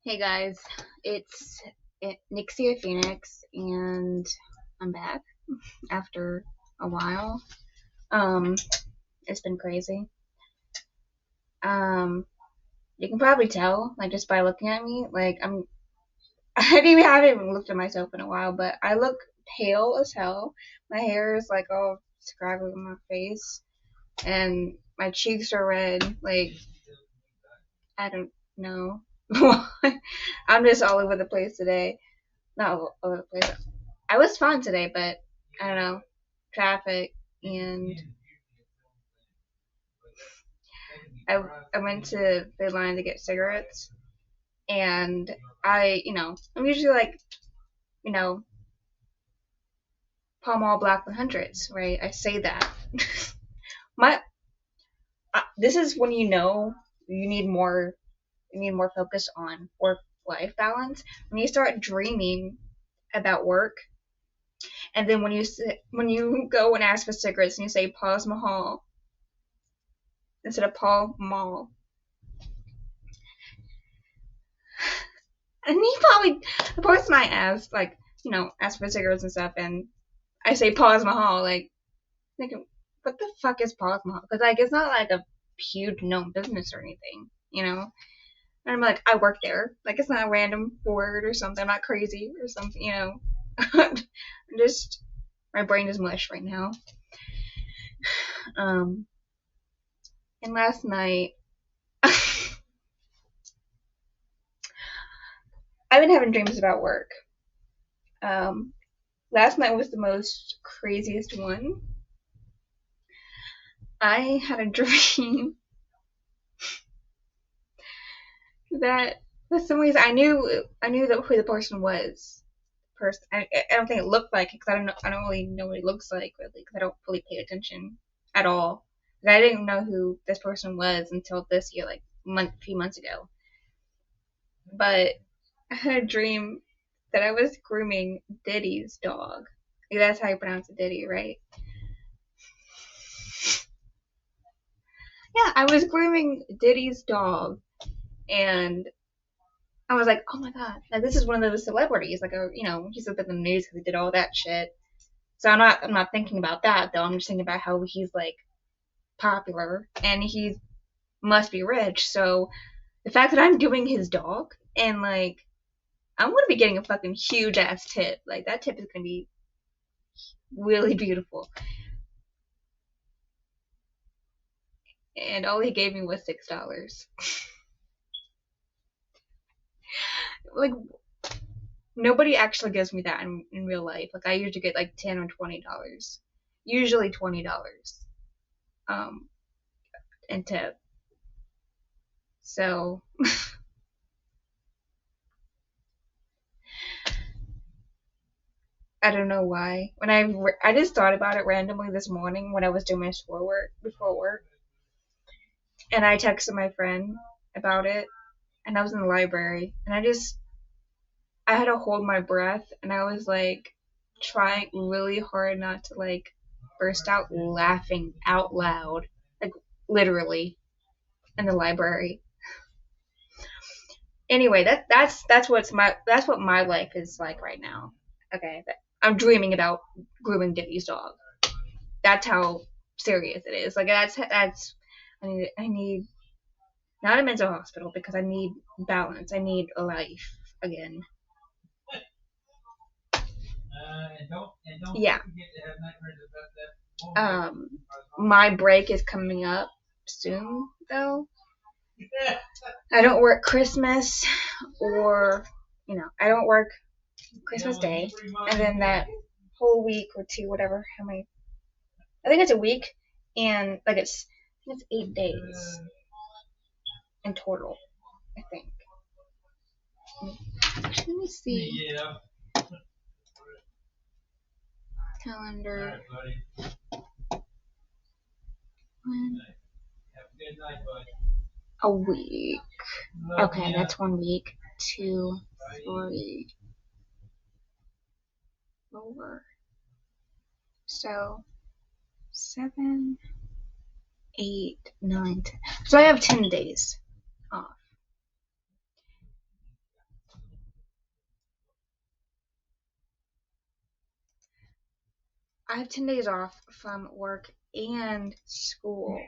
Hey guys, it's Nixia Phoenix, and I'm back after a while. Um, it's been crazy. Um, you can probably tell, like just by looking at me, like I haven't even looked at myself in a while, but I look pale as hell. My hair is like all scraggly on my face, and my cheeks are red. Like I don't know. I'm just all over the place today. Not all over the place. I was fine today, but I don't know, traffic, and I I went to the line to get cigarettes, and I'm usually like, you know, Pall Mall Black 100s, right? I say that. My this is when you need more focus on work life balance when you start dreaming about work, and then when you go and ask for cigarettes and you say Pause Mahal instead of Paul Mall. And he probably, the person I asked, like, ask for cigarettes and stuff, and I say Pause Mahal, like, thinking, what the fuck is Pause Mahal? Because, like, it's not like a huge known business or anything, you know? And I'm like, I work there. Like, it's not a random word or something. I'm not crazy or something, you know? I'm just, my brain is mush right now. Um, and last night, I've been having dreams about work. Um, last night was the most craziest one. I had a dream that for some reason I knew that who the person was. I don't think it looked like it because I don't really know what he looks like really because I don't really pay attention at all. I didn't know who this person was until this year, like a few months ago. But I had a dream that I was grooming Diddy's dog. Like, that's how you pronounce it, Diddy, right? Yeah, I was grooming Diddy's dog, and I was like, oh my god, like this is one of those celebrities. Like, he's up in the news because he did all that shit. So I'm not thinking about that though. I'm just thinking about how he's like popular and he must be rich. So the fact that I'm doing his dog and like I'm gonna be getting a fucking huge ass tip. Like that tip is gonna be really beautiful. And all he gave me was $6. Like nobody actually gives me that in real life. Like I usually get like $10 or $20. Usually $20. Um, and tip. So I don't know why. When I just thought about it randomly this morning when I was doing my schoolwork before work, and I texted my friend about it, and I was in the library, and I had to hold my breath, and I was like trying really hard not to like burst out laughing out loud, like literally in the library. Anyway, that's what my life is like right now. Okay, I'm dreaming about grooming Dippy's dog. That's how serious it is. Like that's I need not a mental hospital because I need balance. I need a life again. Yeah. Um, my break is coming up soon though. I don't work Christmas or I don't work Christmas Day, and then that whole week or two, whatever. How many? I think it's a week, and like it's 8 days in total. I think. Let me see calendar. A week. Okay, that's 1 week. 2, 3, 4. So 7, 8, 9, 10. So I have 10 days off. I have 10 days off from work and school.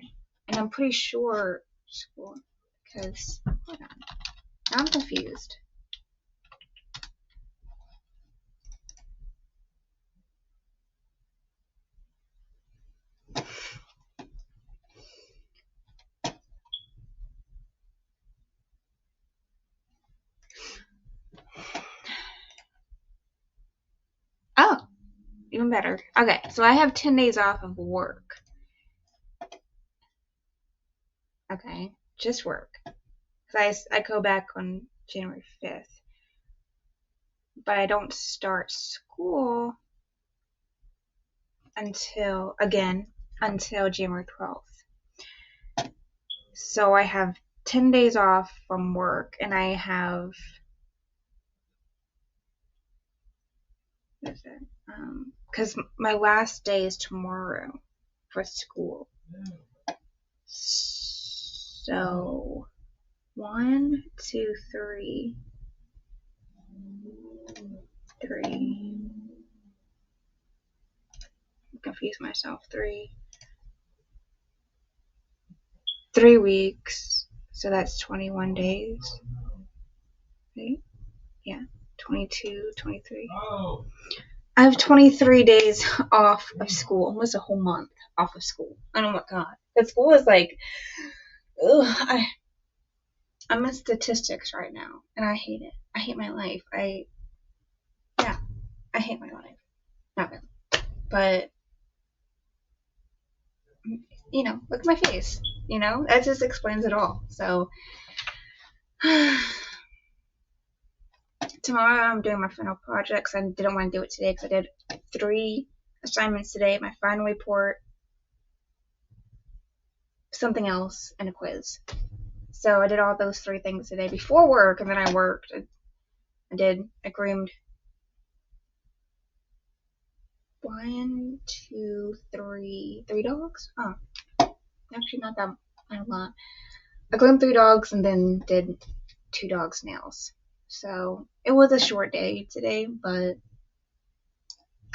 And I'm pretty sure school, because, hold on, now I'm confused. Oh, even better. Okay, so I have 10 days off of work. Okay, just work. Because I go back on January 5th. But I don't start school until January 12th. So I have 10 days off from work, and I have, because my last day is tomorrow for school. So 1, 2, 3. Confuse myself. 3 weeks. So that's 21 days. Right? Yeah. 22, 23. I have 23 days off of school. Almost a whole month off of school. Oh my god. That school is like, ugh, I'm in statistics right now, and I hate it. I hate my life. I hate my life. Not really. But, look at my face. That just explains it all. So, tomorrow I'm doing my final projects. I didn't want to do it today because I did 3 assignments today, my final report, something else, and a quiz. So I did all those 3 things today before work, and then I worked. I groomed 1, 2, 3 dogs? Oh, actually not that a lot. I groomed 3 dogs and then did 2 dogs' nails. So it was a short day today, but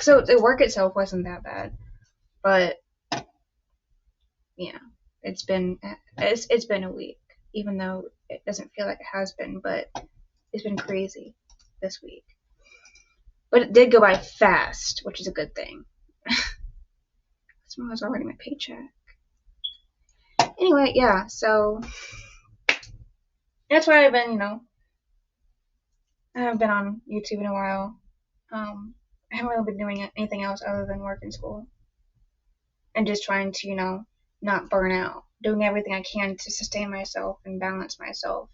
so the work itself wasn't that bad. But yeah, it's been a week, even though it doesn't feel like it has been, but it's been crazy this week. But it did go by fast, which is a good thing. Tomorrow's already my paycheck. Anyway, yeah, so that's why I've been, I haven't been on YouTube in a while. I haven't really been doing anything else other than work and school. And just trying to, not burn out. Doing everything I can to sustain myself and balance myself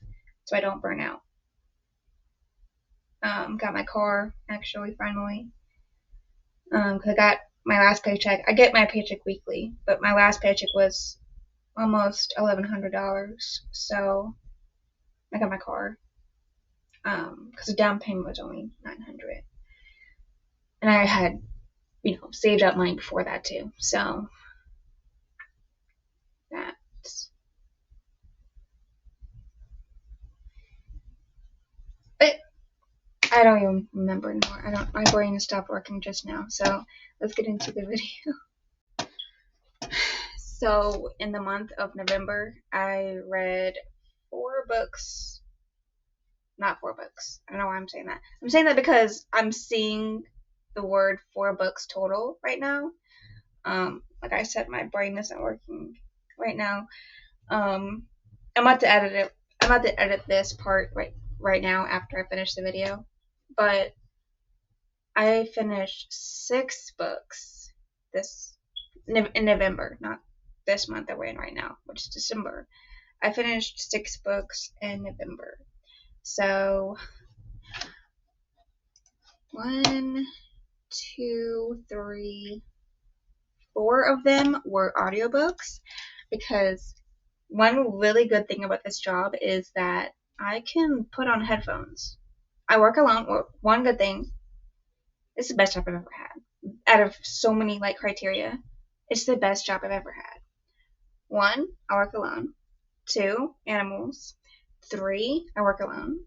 so I don't burn out. Got my car, actually, finally. Because I got my last paycheck. I get my paycheck weekly, but my last paycheck was almost $1,100. So I got my car. Because the down payment was only $900. And I had, saved up money before that too. So that's it. I don't even remember anymore. My brain has stopped working just now. So let's get into the video. So in the month of November, I read 4 books. Not 4 books. I don't know why I'm saying that. I'm saying that because I'm seeing the word 4 books total right now. Like I said, my brain isn't working right now. I'm about to edit it. I'm about to edit this part right now after I finish the video. But I finished 6 books in November, not this month that we're in right now, which is December. I finished 6 books in November. So 1, 2, 3, 4 of them were audiobooks, because one really good thing about this job is that I can put on headphones. I work alone. One good thing, it's the best job I've ever had. Out of so many criteria, it's the best job I've ever had. 1, I work alone. 2, animals. 3, I work alone.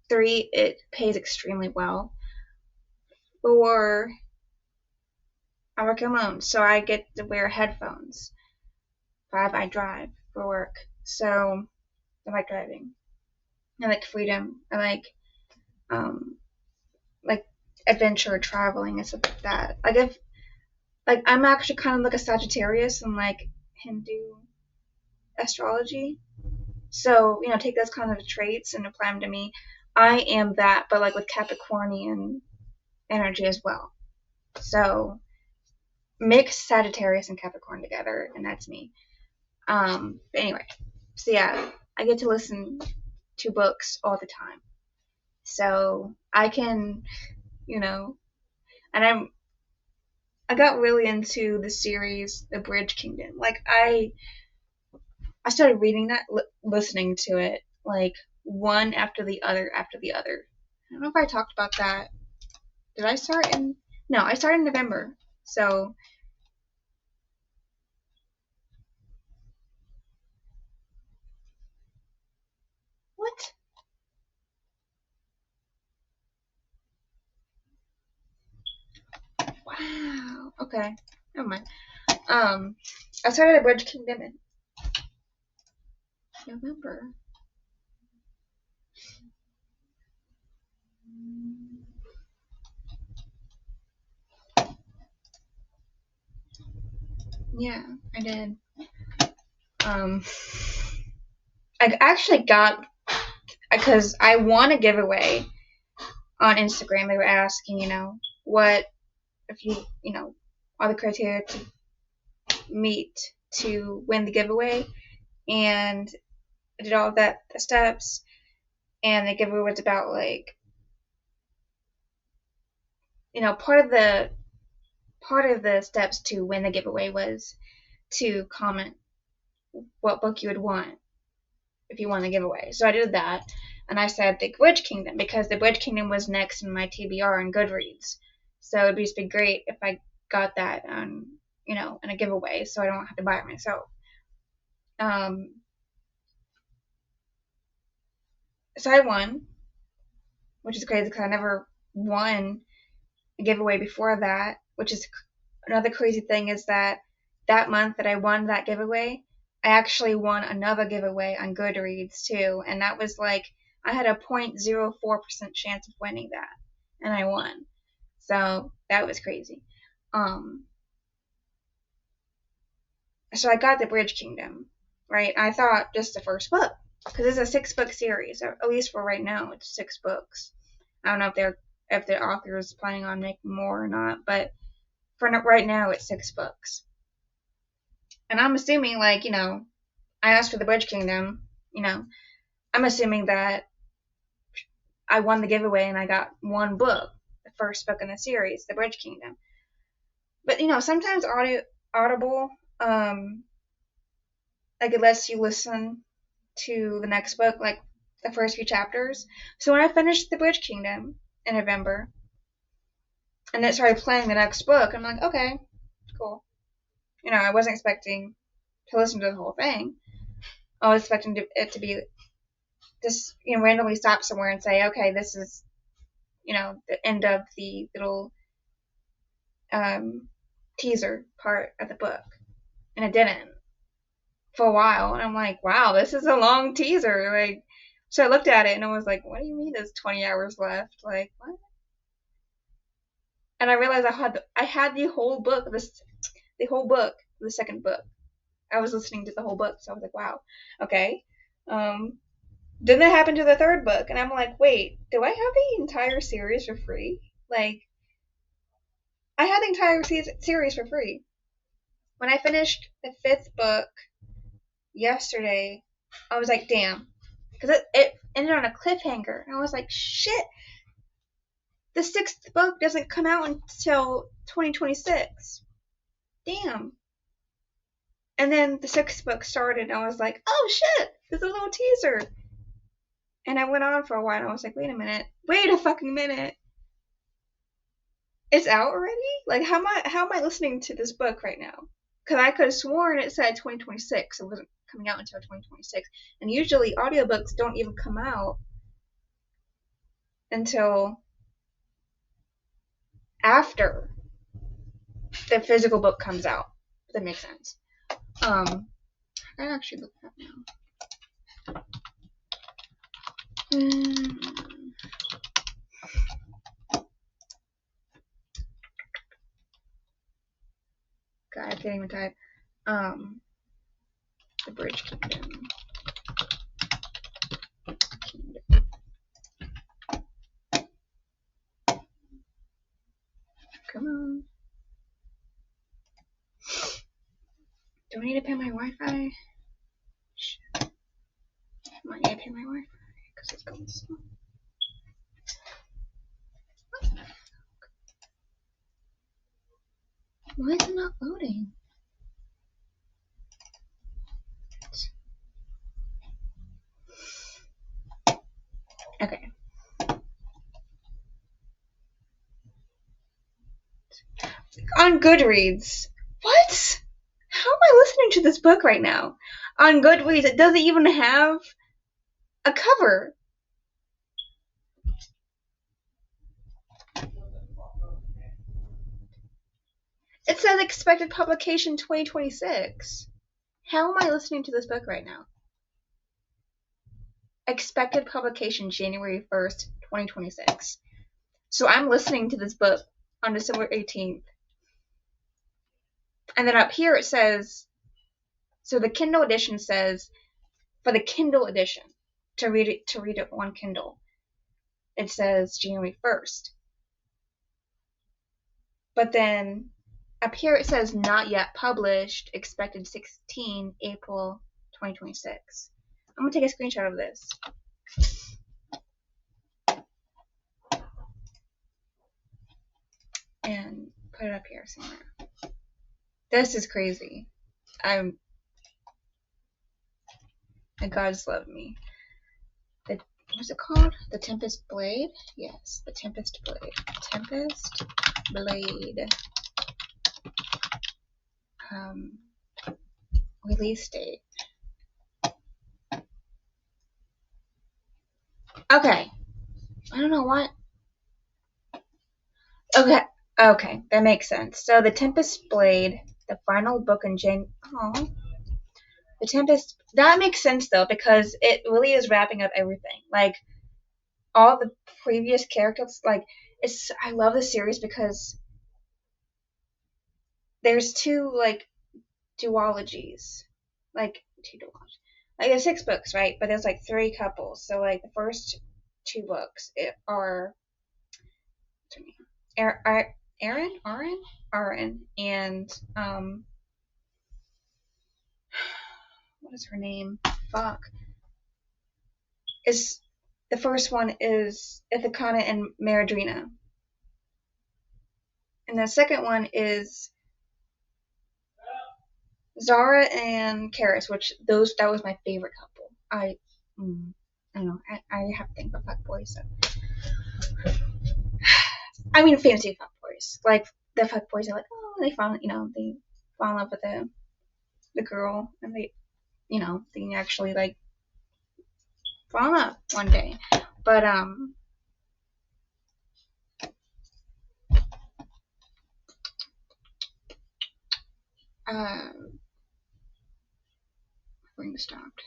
3, it pays extremely well. 4, I work alone, so I get to wear headphones. I drive for work, so I like driving. I like freedom. I like adventure, traveling, and stuff like that. I'm actually kind of like a Sagittarius in like Hindu astrology. So, take those kind of traits and apply them to me. I am that, but like with Capricornian energy as well. So mix Sagittarius and Capricorn together, and that's me. But anyway, so yeah, I get to listen to books all the time. So I can, and I got really into the series The Bridge Kingdom. Like I started reading that, listening to it, like one after the other after the other. I don't know if I talked about that. Did I start in? No, I started in November. So what? Wow. Okay. Never mind. I started The Bridge Kingdom in November. Yeah, I did. Um, I actually got, because I won a giveaway on Instagram. They were asking, what if all the criteria to meet to win the giveaway, and I did all of the steps, and the giveaway was about like, part of the steps to win the giveaway was to comment what book you would want if you won the giveaway. So I did that, and I said The Bridge Kingdom because The Bridge Kingdom was next in my TBR and Goodreads. So it'd just be great if I got that in a giveaway, so I don't have to buy it myself. So I won, which is crazy because I never won a giveaway before that. Which is another crazy thing is that month that I won that giveaway, I actually won another giveaway on Goodreads too, and that was like I had a 0.04% chance of winning that, and I won. So that was crazy. So I got The Bridge Kingdom, right? I thought just the first book, because it's a 6-book series, or at least for right now, it's 6 books. I don't know if the author is planning on making more or not, but for right now, it's 6 books. And I'm assuming, like, I asked for The Bridge Kingdom, I'm assuming that I won the giveaway and I got one book, the first book in the series, The Bridge Kingdom. But, sometimes Audible, like, it lets you listen to the next book, like, the first few chapters. So when I finished The Bridge Kingdom in November, and it started playing the next book, I'm like, okay, cool. I wasn't expecting to listen to the whole thing. I was expecting it to be just, randomly stop somewhere and say, okay, this is, the end of the little teaser part of the book. And it didn't for a while. And I'm like, wow, this is a long teaser. Like, so I looked at it and I was like, what do you mean there's 20 hours left? Like, what? And I realized I had the whole book, the second book. I was listening to the whole book, so I was like, wow, okay. Then that happened to the third book, and I'm like, wait, do I have the entire series for free? Like, I had the entire series for free. When I finished the 5th book yesterday, I was like, damn. Because it ended on a cliffhanger. And I was like, shit. The 6th book doesn't come out until 2026. Damn. And then the 6th book started, and I was like, oh shit, there's a little teaser. And I went on for a while, and I was like, wait a fucking minute. It's out already? Like, how am I listening to this book right now? Because I could have sworn it said 2026. It wasn't coming out until 2026. And usually audiobooks don't even come out until after the physical book comes out. If that makes sense. I actually look that now. God, I can't even type. The Bridge Kingdom. Come on. Do I need to pay my Wi-Fi? Shit. I might need to pay my Wi-Fi because it's going slow. Why is it not loading? Okay. On Goodreads. What? How am I listening to this book right now? On Goodreads, it doesn't even have a cover. It says expected publication 2026. How am I listening to this book right now? Expected publication January 1st, 2026. So I'm listening to this book on December 18th. And then up here it says, so the Kindle edition says, for the Kindle edition, to read it on Kindle, it says January 1st. But then up here it says not yet published, expected 16 April 2026. I'm going to take a screenshot of this. And put it up here somewhere. This is crazy. And God's love me. What's it called? The Tempest Blade? Yes, the Tempest Blade. Tempest Blade. Release date. Okay. I don't know what. Okay, that makes sense. So the Tempest Blade, the final book in the Tempest, that makes sense though, because it really is wrapping up everything. Like, all the previous characters, like, I love this series because there's two, like, duologies. Like, two duologies. Like, there's 6 books, right? But there's, like, 3 couples. So, like, the first 2 books are Aaron, and, what is her name? Fuck. The first one is Ithacana and Maradrina. And the second one is Zara and Karis, which that was my favorite couple. I don't know. I have to think about fuckboys. So. I mean, fantasy fuckboys. Like, the fuckboys are like, oh, they fall in love with the girl, and they can actually, like, fall in love one day. But, ring stopped.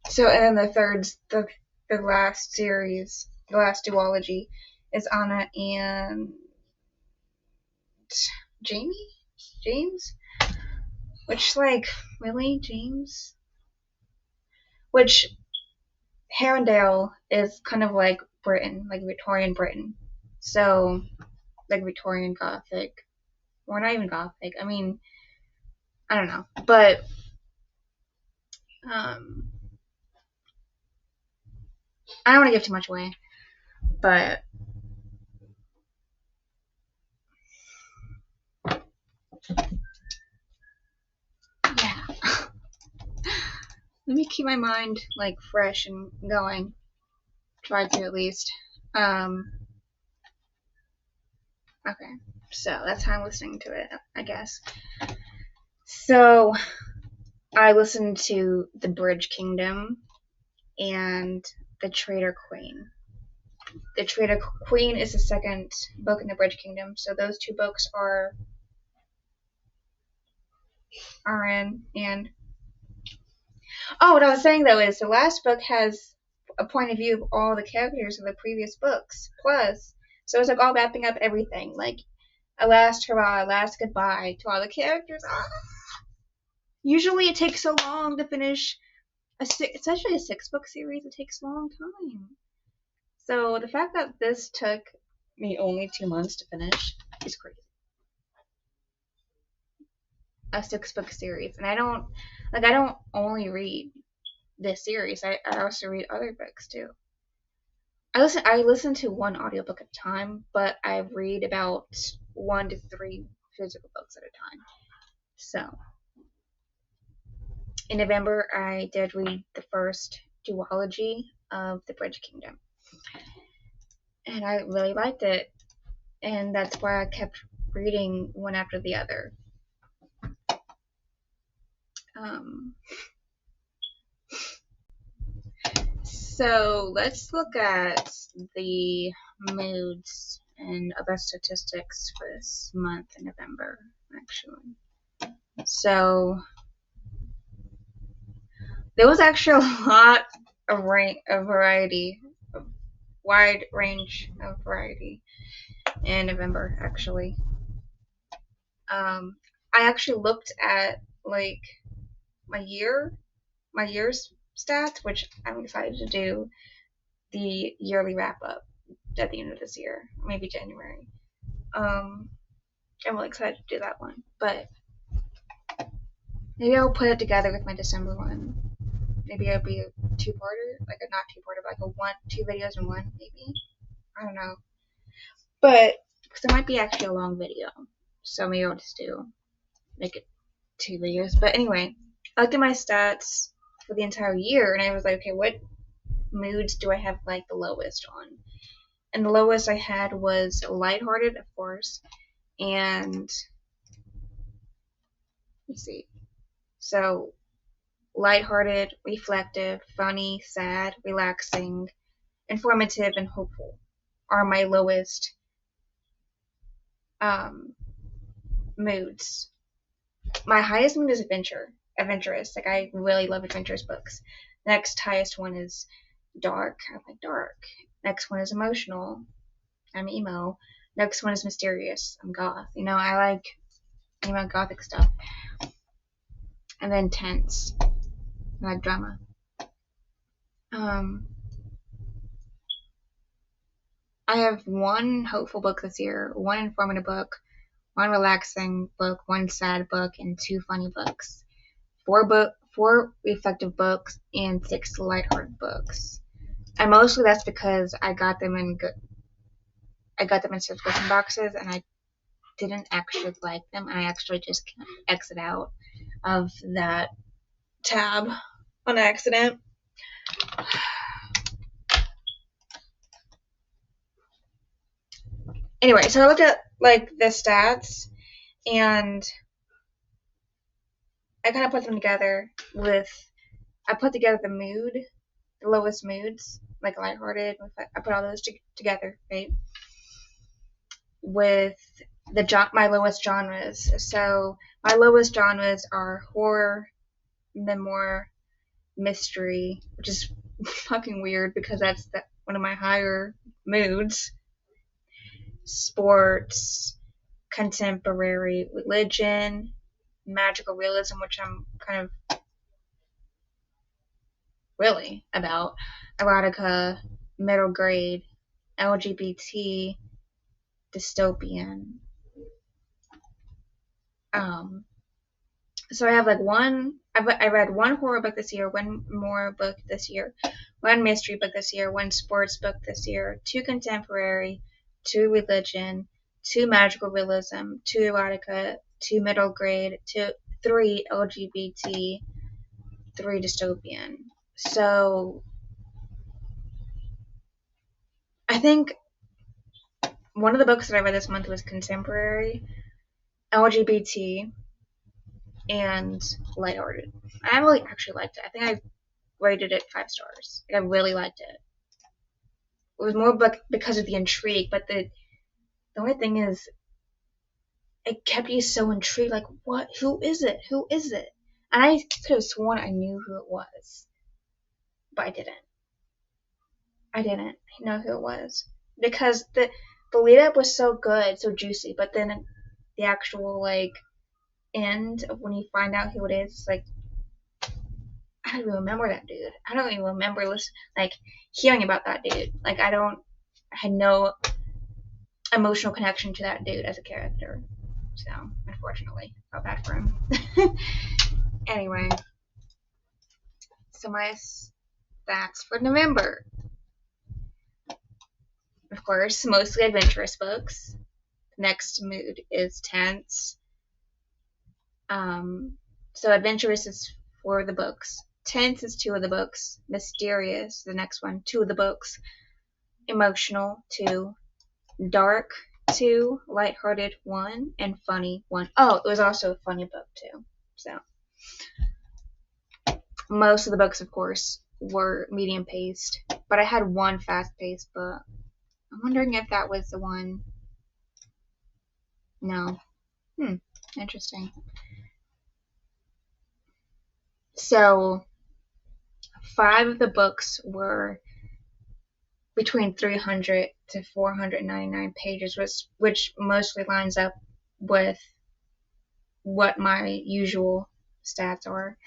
So, and then the last series, the last duology, is Anna and James? Which, like, really, James? Which, Herondale is kind of like Britain, like Victorian Britain. So, like Victorian Gothic. Or not even Gothic. I mean, I don't know. But, I don't want to give too much away. But, yeah. Let me keep my mind, like, fresh and going. Try to, at least. Okay. So, that's how I'm listening to it, I guess. So, I listened to The Bridge Kingdom and The Traitor Queen. The Traitor Queen is the second book in The Bridge Kingdom. So those 2 books are are in. And what I was saying though is the last book has a point of view of all the characters of the previous books. Plus, so it's like all wrapping up everything, like a last hurrah, a last goodbye to all the characters. Usually, it takes so long to finish especially a 6-book series. It takes a long time. So the fact that this took me only 2 months to finish is crazy. A 6-book series, and I don't only read this series. I also read other books too. I listen to one audiobook at a time, but I read about 1 to 3 physical books at a time. So in November, I did read the first duology of The Bridge Kingdom, and I really liked it, and that's why I kept reading one after the other. So let's look at the moods and other statistics for this month in November, actually. So there was actually a lot of variety, a wide range of variety in November, actually. I actually looked at like my year's stats, which I'm excited to do the yearly wrap up at the end of this year, maybe January. I'm really excited to do that one, but maybe I'll put it together with my December one. Maybe it'll be a 2-parter, like a not 2-parter, but like 2 videos in one, maybe. I don't know, but because it might be actually a long video, so maybe I'll just make it 2 videos. But anyway, I looked at my stats for the entire year, and I was like, okay, what moods do I have like the lowest on? And the lowest I had was lighthearted, of course, and let's see. So lighthearted, reflective, funny, sad, relaxing, informative, and hopeful are my lowest moods. My highest mood is adventurous. Like I really love adventurous books. Next highest one is dark. I like dark. Next one is emotional. I'm emo. Next one is mysterious. I'm goth. I like emo gothic stuff. And then tense. I like drama. I have 1 hopeful book this year, 1 informative book, 1 relaxing book, 1 sad book, and 2 funny books. 4 reflective books, and 6 lighthearted books. And mostly that's because I got them in subscription boxes, and I didn't actually like them. I actually just exit out of that tab on accident. Anyway, so I looked at like the stats, and I kind of put them together I put together the mood, the lowest moods, like lighthearted. I put all those together, right? With my lowest genres. So my lowest genres are horror, memoir, mystery, which is fucking weird because that's one of my higher moods. Sports, contemporary, religion, magical realism, which I'm kind of really about, erotica, middle grade, LGBT, dystopian. So I have like I read 1 horror book this year, 1 memoir book this year, 1 mystery book this year, 1 sports book this year, 2 contemporary, 2 religion, 2 magical realism, 2 erotica, 2 middle grade, 3 LGBT, 3 dystopian. So I think one of the books that I read this month was contemporary, LGBT, and lighthearted. I really actually liked it. I think I rated it 5 stars. I really liked it. It was more because of the intrigue, but the only thing is, it kept you so intrigued, like, what? Who is it? Who is it? And I could have sworn I knew who it was, but I didn't. I didn't know who it was because the lead up was so good, so juicy, but then the actual like end of when you find out who it is, like I don't even remember that dude. I don't even remember like hearing about that dude. Like I had no emotional connection to that dude as a character. So unfortunately, felt bad for him. Anyway, so my stats for November. Of course, mostly adventurous books. Next mood is tense. So adventurous is 4 of the books. Tense is 2 of the books. Mysterious, the next one, 2 of the books. Emotional, 2. Dark, 2. Lighthearted, 1. And funny, 1. Oh, it was also a funny book too. So most of the books, of course, were medium paced, but I had one fast paced book. I'm wondering if that was the one. No. Interesting. So 5 of the books were between 300 to 499 pages, which mostly lines up with what my usual stats are.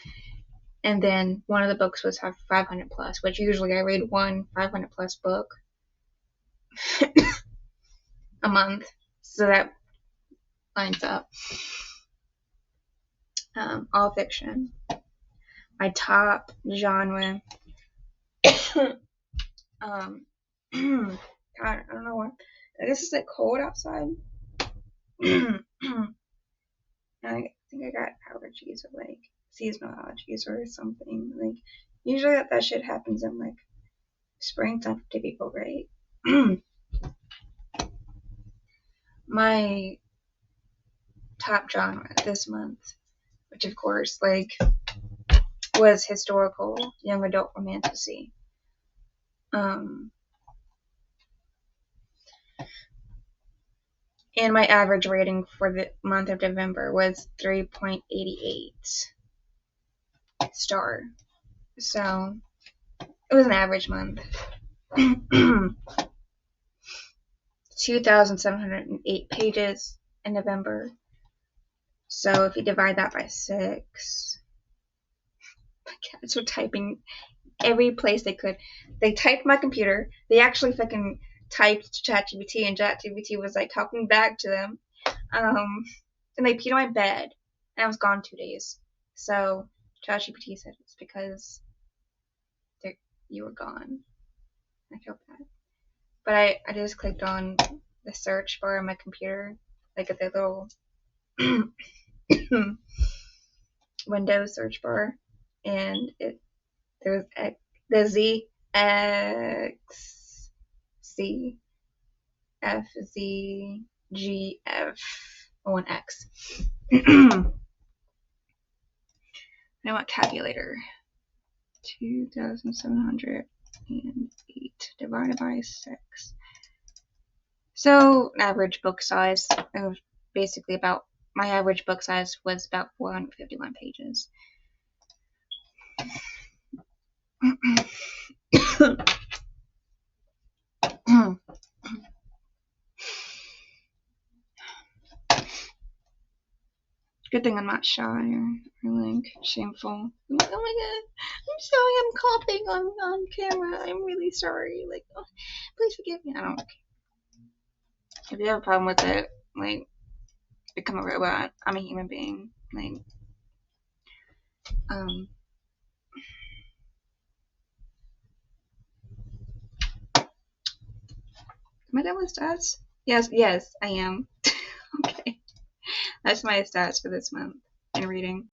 And then one of the books was 500 plus, which usually I read one 500 plus book a month, so that lines up. All fiction. My top genre. God, I don't know what. I guess it's like cold outside. I think I got allergies or like seasonal allergies or something. Like usually that shit happens in like springtime to people, right? My top genre this month, which of course like was historical young adult romantasy. And my average rating for the month of November was 3.88 star. So it was an average month. 2,708 pages in November. So if you divide that by 6, my cats were typing every place they could. They typed my computer. They actually fucking typed to ChatGPT, and ChatGPT was like talking back to them. And they peed on my bed, and I was gone 2 days. So ChatGPT said it's because you were gone. I felt bad. But I just clicked on the search bar on my computer, like at the little Windows search bar, and there's the Z X C F Z G F O1X. Now what calculator? 2,708 divided by 6. So average book size. It was basically about my average book size was about 451 pages. Good thing I'm not shy or like shameful. I'm like, oh my god, I'm sorry, I'm coughing on camera. I'm really sorry. Like, oh, please forgive me. I don't care. If you have a problem with it, like, become a robot. I'm a human being. Like, am I done with stats? Yes, I am. Okay. That's my stats for this month in reading.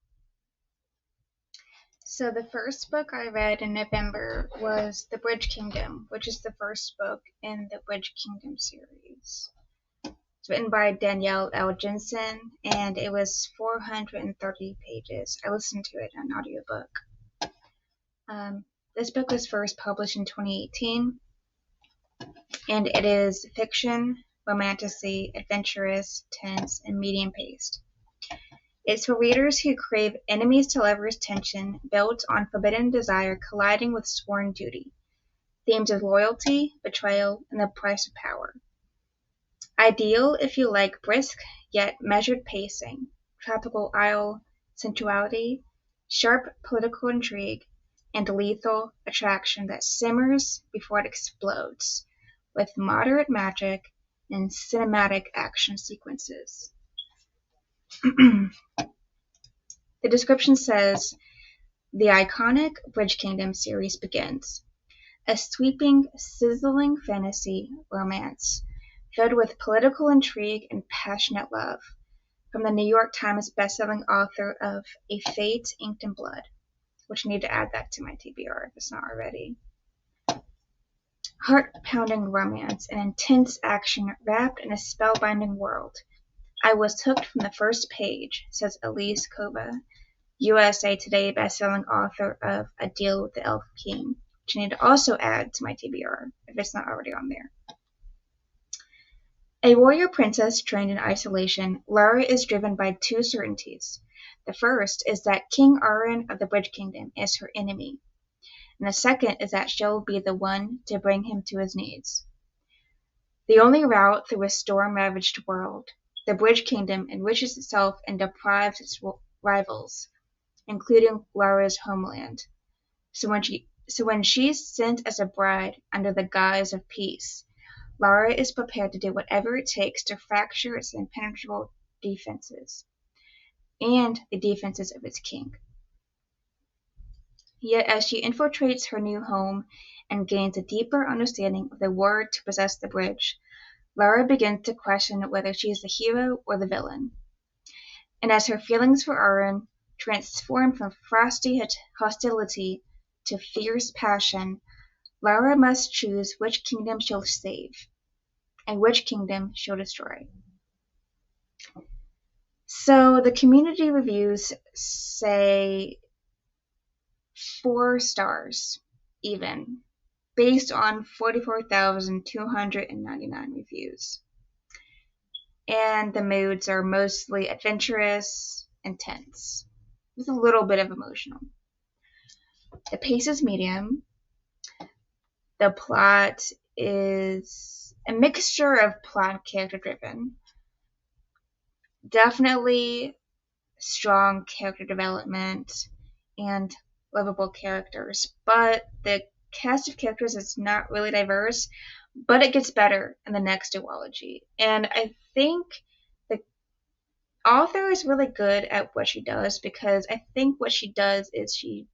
So the first book I read in November was The Bridge Kingdom, which is the first book in the Bridge Kingdom series. It's written by Danielle L. Jensen, and it was 430 pages. I listened to it on audiobook. This book was first published in 2018, and it is fiction romanticy, adventurous, tense, and medium-paced. It's for readers who crave enemies to lovers tension built on forbidden desire colliding with sworn duty, themes of loyalty, betrayal, and the price of power. Ideal if you like brisk yet measured pacing, tropical isle sensuality, sharp political intrigue, and lethal attraction that simmers before it explodes, with moderate magic and cinematic action sequences. The description says, the iconic Bridge Kingdom series begins. A sweeping, sizzling fantasy romance filled with political intrigue and passionate love, from the New York Times bestselling author of A Fate Inked in Blood, which I need to add that to my TBR if it's not already. Heart-pounding romance and intense action wrapped in a spellbinding world. I was hooked from the first page, says Elise Kova, USA Today bestselling author of A Deal with the Elf King, which I need to also add to my TBR if it's not already on there. A warrior princess trained in isolation, Lara is driven by two certainties. The first is that King Arin of the Bridge Kingdom is her enemy, and the second is that she'll be the one to bring him to his knees. The only route through a storm-ravaged world, the Bridge Kingdom enriches itself and deprives its rivals, including Lara's homeland. So when she's sent as a bride under the guise of peace, Lara is prepared to do whatever it takes to fracture its impenetrable defenses, and the defenses of its king. Yet as she infiltrates her new home and gains a deeper understanding of the word to possess the bridge, Lara begins to question whether she is the hero or the villain. And as her feelings for Arin transform from frosty hostility to fierce passion, Lara must choose which kingdom she'll save, and which kingdom she'll destroy. So the community reviews say 4 stars, even, based on 44,299 reviews. And the moods are mostly adventurous and tense, with a little bit of emotional. The pace is medium. The plot is a mixture of plot and character driven. Definitely strong character development and lovable characters, but the cast of characters is not really diverse, but it gets better in the next duology. And I think the author is really good at what she does, because I think what she does is she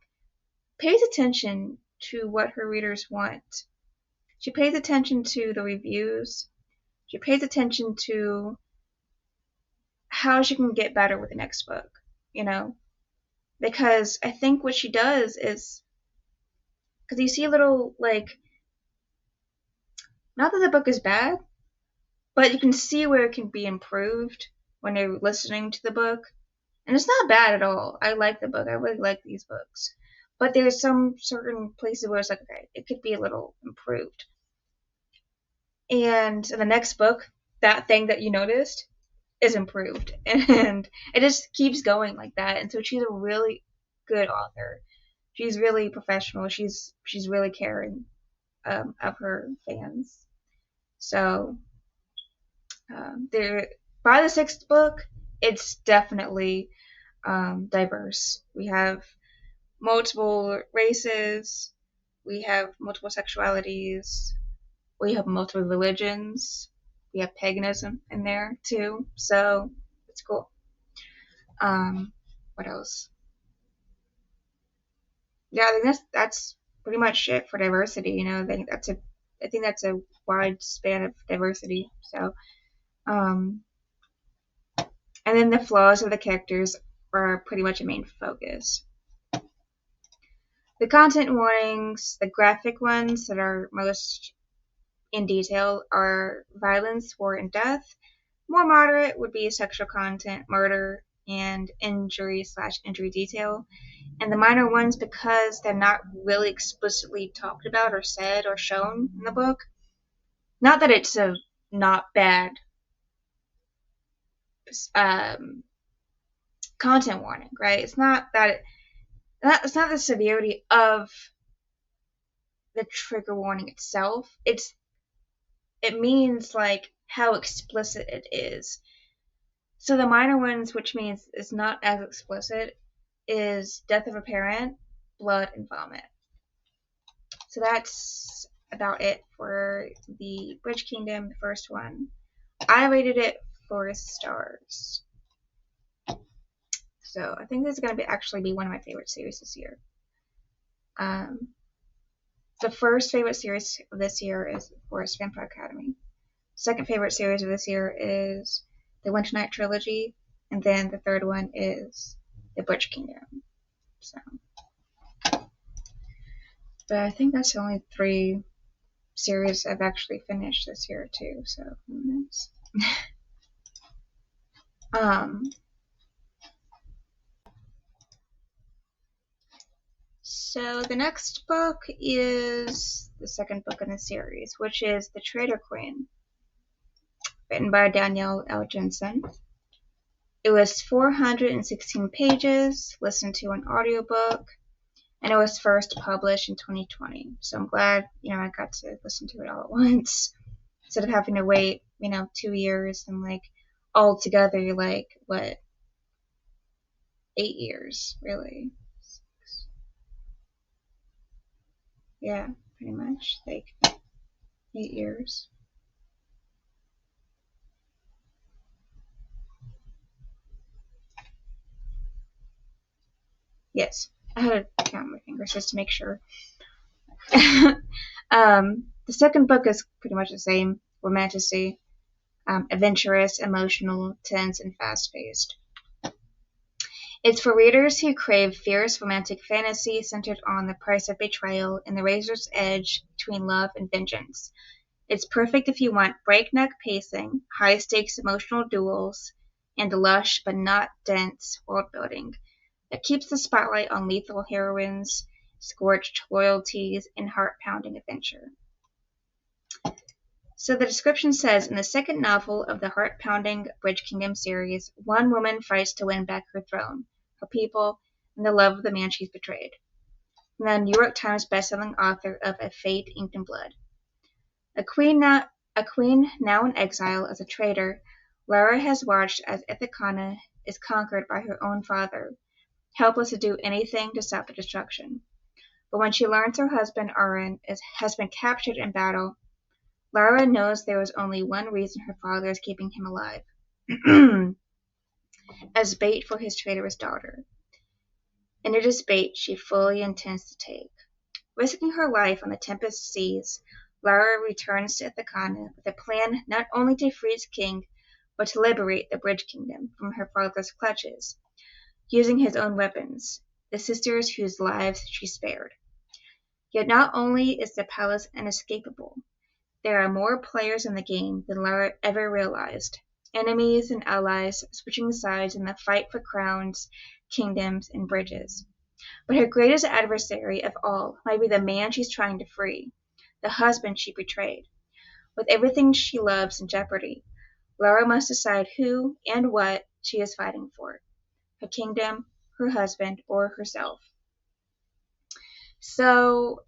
pays attention to what her readers want. She pays attention to the reviews. She pays attention to how she can get better with the next book, because I think what she does is, because you see a little, not that the book is bad, but you can see where it can be improved when you're listening to the book. And it's not bad at all. I like the book. I really like these books. But there's some certain places where it's like, okay, it could be a little improved. And in the next book, that thing that you noticed is improved. And it just keeps going like that. And so she's a really good author. She's really professional. She's really caring of her fans. So by the 6th book, it's definitely diverse. We have multiple races, we have multiple sexualities, we have multiple religions, we have paganism in there too, so it's cool. What else? Yeah, I think that's pretty much it for diversity. I think that's a wide span of diversity. So, and then the flaws of the characters are pretty much a main focus. The content warnings, the graphic ones that are most in detail, are violence, war, and death. More moderate would be sexual content, murder, and injury/injury detail. And the minor ones, because they're not really explicitly talked about or said or shown in the book. Not that it's a not bad content warning, right? It's not that it's not the severity of the trigger warning itself. It means like how explicit it is. So the minor ones, which means it's not as explicit, is death of a parent, blood, and vomit. So that's about it for the Bridge Kingdom, the first one. I rated it 4 stars. So I think this is going to actually be one of my favorite series this year. The first favorite series of this year is, of course, Vampire Academy. Second favorite series of this year is the Winter Night Trilogy. And then the third one is the Bridge Kingdom. So, but I think that's the only 3 series I've actually finished this year too. So, So the next book is the second book in the series, which is The Traitor Queen, written by Danielle L. Jensen. It was 416 pages, listened to an audiobook, and it was first published in 2020. So I'm glad, I got to listen to it all at once instead of having to wait, 2 years and all together 8 years, really. Yeah, pretty much 8 years. Yes, I had to count my fingers just to make sure. The second book is pretty much the same. Romantasy, adventurous, emotional, tense, and fast-paced. It's for readers who crave fierce romantic fantasy centered on the price of betrayal and the razor's edge between love and vengeance. It's perfect if you want breakneck pacing, high-stakes emotional duels, and lush but not dense world-building that keeps the spotlight on lethal heroines, scorched loyalties, and heart-pounding adventure. So the description says, in the second novel of the heart-pounding Bridge Kingdom series, one woman fights to win back her throne, her people, and the love of the man she's betrayed. And the New York Times bestselling author of A Fate Inked in Blood. A queen now in exile as a traitor, Lara has watched as Ithacana is conquered by her own father, helpless to do anything to stop the destruction. But when she learns her husband, Aron, has been captured in battle, Lara knows there is only one reason her father is keeping him alive. As bait for his traitorous daughter. And it is bait she fully intends to take. Risking her life on the Tempest seas, Lara returns to Ithacana with a plan not only to free its king, but to liberate the Bridge Kingdom from her father's clutches, using his own weapons, the sisters whose lives she spared. Yet not only is the palace inescapable, there are more players in the game than Lara ever realized, enemies and allies switching sides in the fight for crowns, kingdoms, and bridges. But her greatest adversary of all might be the man she's trying to free, the husband she betrayed. With everything she loves in jeopardy, Lara must decide who and what she is fighting for, her kingdom, her husband, or herself. So,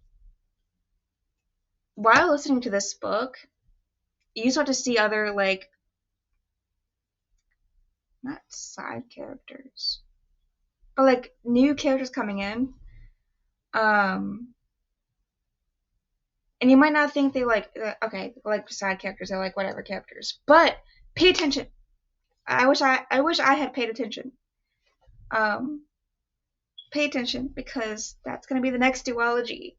while listening to this book, you start to see other, not side characters, but, new characters coming in. And you might not think they side characters, they're whatever characters. But pay attention. I wish I had paid attention. Pay attention because that's gonna be the next duology.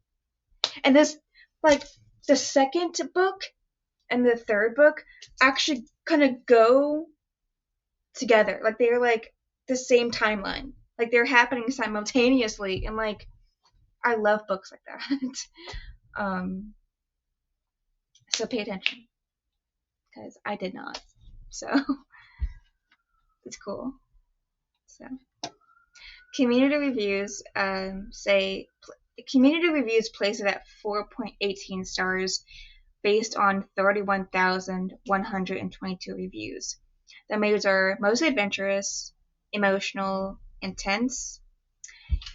And this, the second book and the third book actually kind of go together. They're the same timeline. They're happening simultaneously, and I love books like that. So pay attention, because I did not. So it's cool. So community reviews place it at 4.18 stars, based on 31,122 reviews. The moods are mostly adventurous, emotional, intense,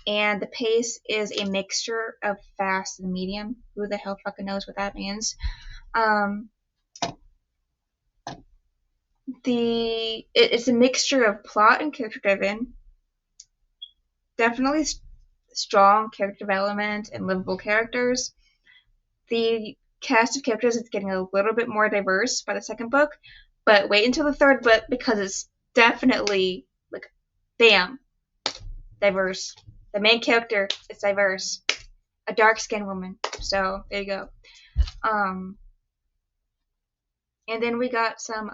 and the pace is a mixture of fast and medium. Who the hell fucking knows what that means? It's a mixture of plot and character driven. Definitely strong character development and livable characters. The cast of characters is getting a little bit more diverse by the second book, but wait until the third book because it's definitely like, bam, diverse. The main character is diverse, a dark-skinned woman. So there you go. And then we got some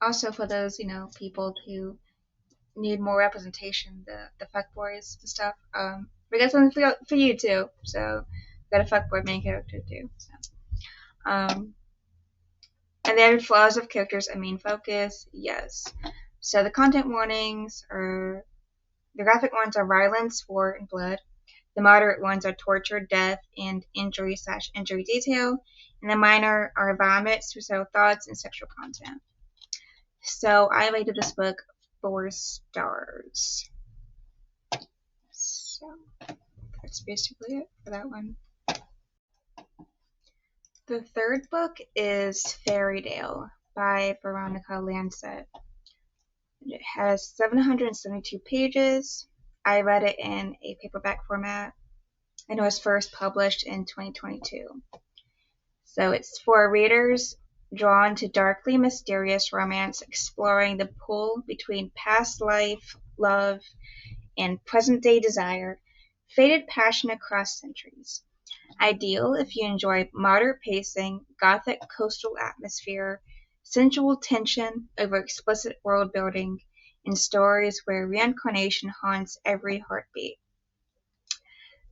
also for those people who need more representation, the fuckboys and stuff. We got something for you too. So we got a fuckboy main character too. So. And then flaws of characters a main focus, yes. So the content warnings are the graphic ones are violence, war, and blood. The moderate ones are torture, death, and injury/injury detail. And the minor are vomit, suicidal thoughts, and sexual content. So I rated this book 4 stars. So that's basically it for that one. The third book is Fairytale by Veronica Lancet. It has 772 pages. I read it in a paperback format, and it was first published in 2022. So it's for readers drawn to darkly mysterious romance exploring the pull between past life, love, and present-day desire, faded passion across centuries. Ideal if you enjoy moderate pacing, gothic coastal atmosphere, sensual tension over explicit world building, and stories where reincarnation haunts every heartbeat.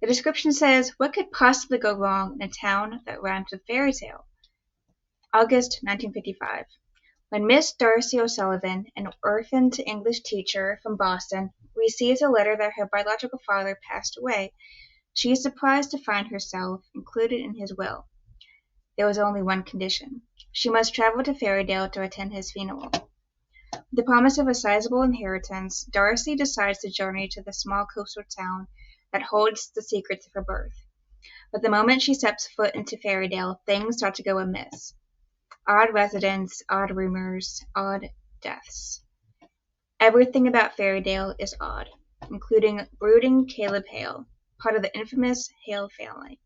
The description says, what could possibly go wrong in a town that rhymes with fairy tale? August 1955. When Miss Darcy O'Sullivan, an orphaned English teacher from Boston, receives a letter that her biological father passed away, she is surprised to find herself included in his will. There was only one condition. She must travel to Fairytale to attend his funeral. With the promise of a sizable inheritance, Darcy decides to journey to the small coastal town that holds the secrets of her birth. But the moment she steps foot into Fairytale, things start to go amiss. Odd residents, odd rumors, odd deaths. Everything about Fairytale is odd, including brooding Caleb Hale, part of the infamous Hale family.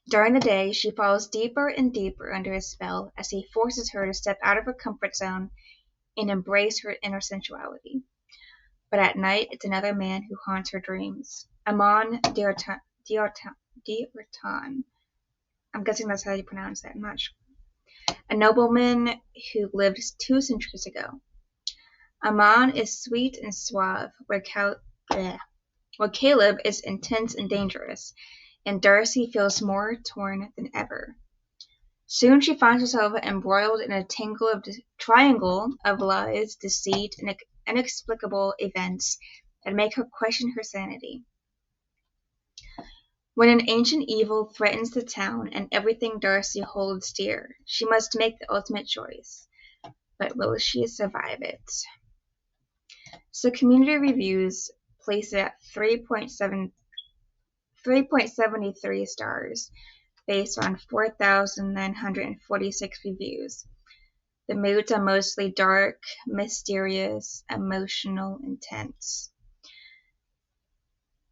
During the day, she falls deeper and deeper under his spell as he forces her to step out of her comfort zone and embrace her inner sensuality. But at night, it's another man who haunts her dreams. Amon Diartan. I'm guessing that's how you pronounce it. I'm not sure. A nobleman who lived 2 centuries ago. Amon is sweet and suave, where Caleb is intense and dangerous, and Darcy feels more torn than ever. Soon she finds herself embroiled in a triangle of lies, deceit, and inexplicable events that make her question her sanity. When an ancient evil threatens the town and everything Darcy holds dear, she must make the ultimate choice. But will she survive it? So community reviews place it at 3.73 stars, based on 4,946 reviews. The moods are mostly dark, mysterious, emotional, intense.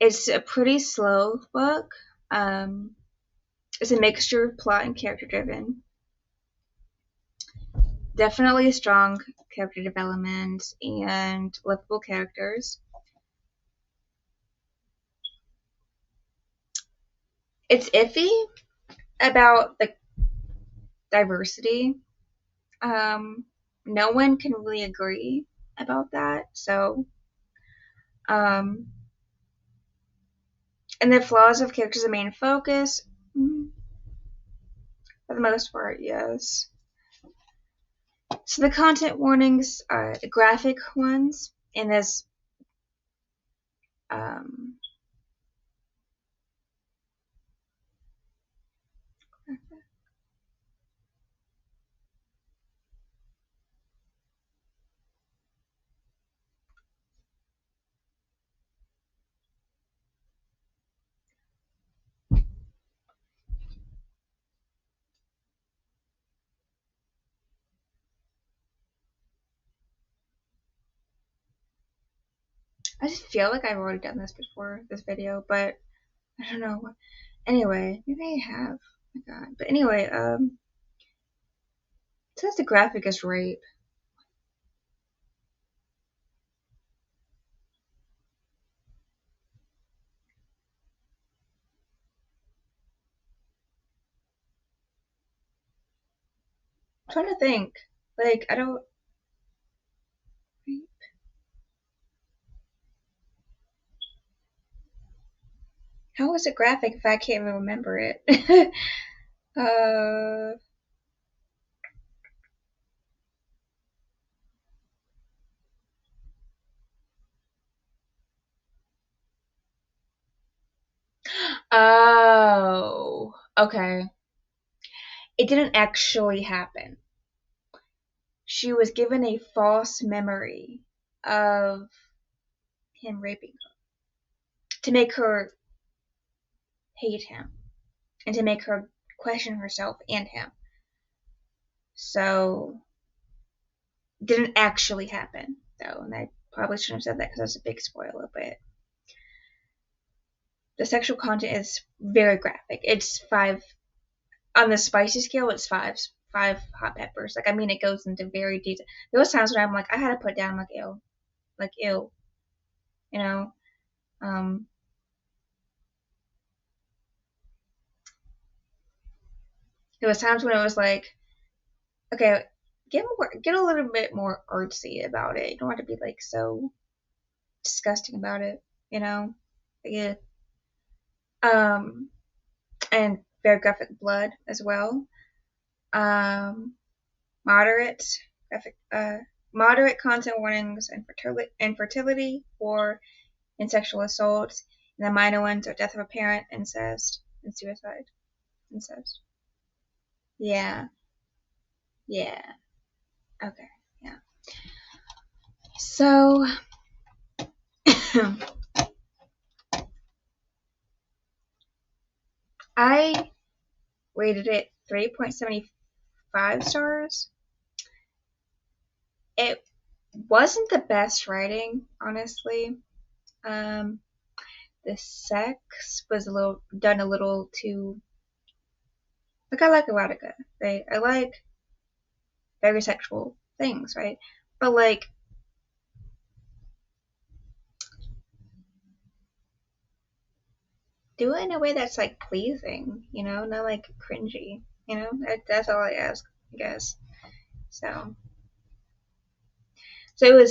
It's a pretty slow book. It's a mixture of plot and character driven. Definitely strong character development and lovable characters. It's iffy about the diversity. No one can really agree about that. So, and the flaws of characters are the main focus. For the most part, yes. So the content warnings are the graphic ones in this I just feel like I've already done this before, this video, but I don't know. Anyway, maybe I have. Oh my god. But anyway, it says the graphic is rape. I'm trying to think. Like, I don't. How is it graphic if I can't even remember it? uh. Oh. Okay. It didn't actually happen. She was given a false memory of him raping her to make her hate him and to make her question herself and him. So, it didn't actually happen, though, and I probably shouldn't have said that because that's a big spoiler, but the sexual content is very graphic. It's 5, on the spicy scale, it's 5 hot peppers. Like, I mean, it goes into very detail. There was times when I'm like, I had to put down, like, ew, you know? There was times when it was like, okay, get a little bit more artsy about it. You don't have to be like so disgusting about it, you know? Yeah. And very graphic blood as well. Um, moderate graphic, moderate content warnings and infertility or in sexual assault. And the minor ones are death of a parent, incest, and suicide. Incest. Yeah. Yeah. Okay. Yeah. So I rated it 3.75 stars. It wasn't the best writing, honestly. Um, the sex was a little too. Like, I like erotica, right? I like very sexual things, right? But like, do it in a way that's like pleasing, not like cringy. That's all I ask, I guess. So, so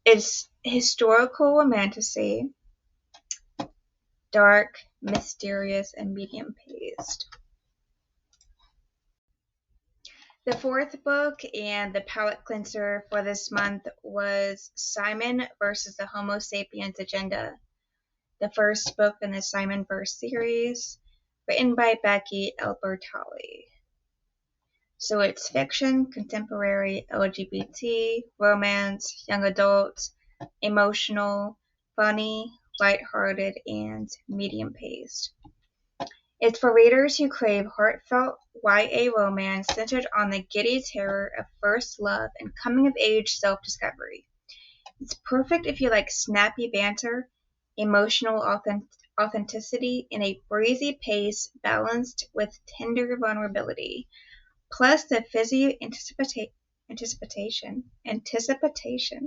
it's historical romantasy, dark, mysterious, and medium paced. The fourth book and the palate cleanser for this month was Simon versus the Homo sapiens Agenda, the first book in the Simon Verse series, written by Becky Albertalli. So it's fiction, contemporary, LGBT, romance, young adult, emotional, funny, lighthearted, and medium paced. It's for readers who crave heartfelt YA romance centered on the giddy terror of first love and coming-of-age self-discovery. It's perfect if you like snappy banter, emotional authenticity, and a breezy pace balanced with tender vulnerability. Plus the fizzy anticipation,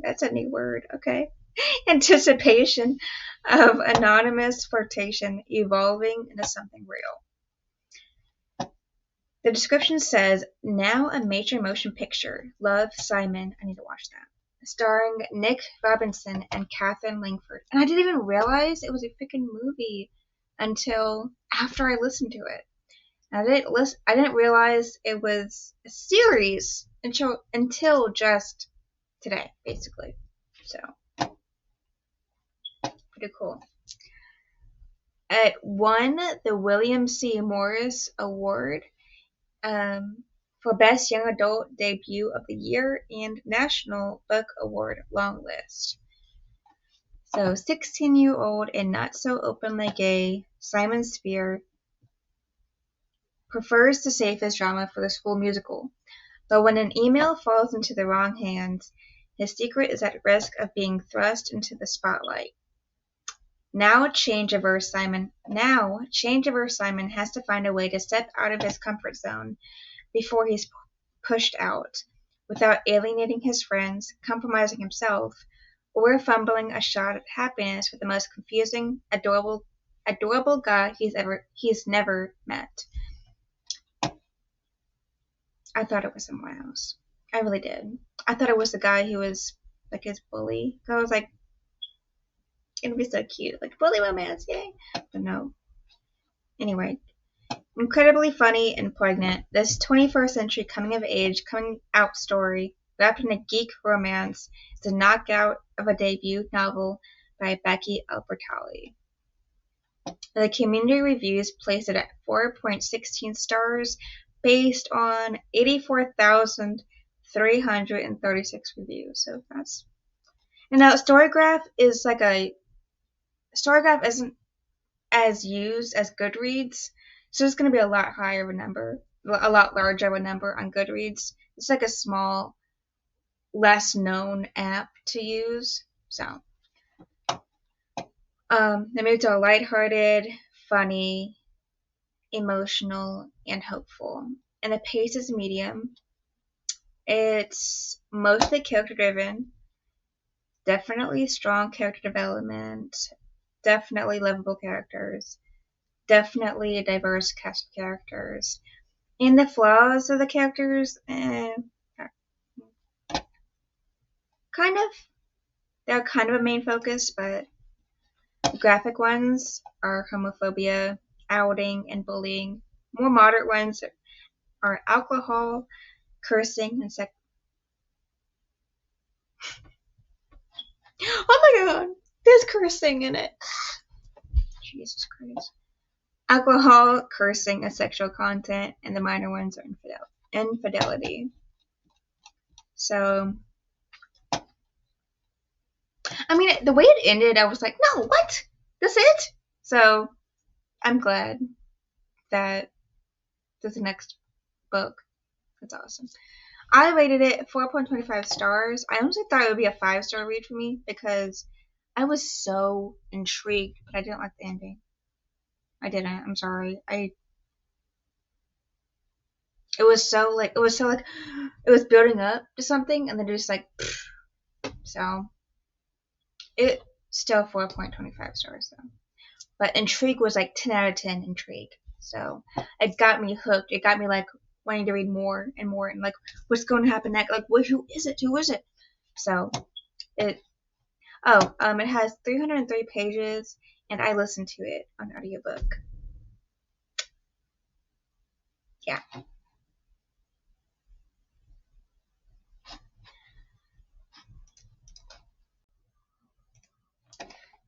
that's a new word, okay? Anticipation of anonymous flirtation evolving into something real. The description says, now a major motion picture. Love, Simon. I need to watch that. Starring Nick Robinson and Katherine Langford. And I didn't even realize it was a freaking movie until after I listened to it. I didn't realize it was a series until just today, basically. So, pretty cool. It won the William C. Morris Award for Best Young Adult Debut of the Year and National Book Award long list. So, 16-year-old and not so openly gay Simon Spear prefers the safest drama for the school musical. But when an email falls into the wrong hands, His secret is at risk of being thrust into the spotlight. Now changeover Simon has to find a way to step out of his comfort zone before he's pushed out, without alienating his friends, compromising himself, or fumbling a shot at happiness with the most confusing, adorable guy he's never met. I thought it was someone else. I really did. I thought it was the guy who was like his bully. I was like, it'd be so cute, like bully romance, yay! But no. Anyway, incredibly funny and poignant, this 21st century coming of age, coming out story, wrapped in a geek romance, is a knockout of a debut novel by Becky Albertalli. The community reviews place it at 4.16 stars based on 84,336 reviews. So that's. And now Storygraph isn't as used as Goodreads, so it's going to be a lot higher of a number, a lot larger of a number on Goodreads. It's like a small, less known app to use. So, the moods are lighthearted, funny, emotional, and hopeful. And the pace is medium. It's mostly character driven. Definitely strong character development. Definitely lovable characters. Definitely a diverse cast of characters. And the flaws of the characters, they're kind of a main focus, but the graphic ones are homophobia, outing, and bullying. More moderate ones are alcohol, cursing, and sex. Oh my god! There's cursing in it! Jesus Christ. Alcohol, cursing, and sexual content, and the minor ones are infidelity. So, I mean, the way it ended, I was like, no, what? That's it? So, I'm glad that there's the next book. That's awesome. I rated it 4.25 stars. I honestly thought it would be a 5-star read for me because I was so intrigued, but I didn't like the ending. I didn't. I'm sorry. It was building up to something, and then just like, so it still 4.25 stars though. But intrigue was like 10 out of 10 intrigue. So it got me hooked. It got me like wanting to read more and more, and like, what's going to happen next? Like, who is it? Who is it? So it has 303 pages, and I listened to it on audiobook. Yeah.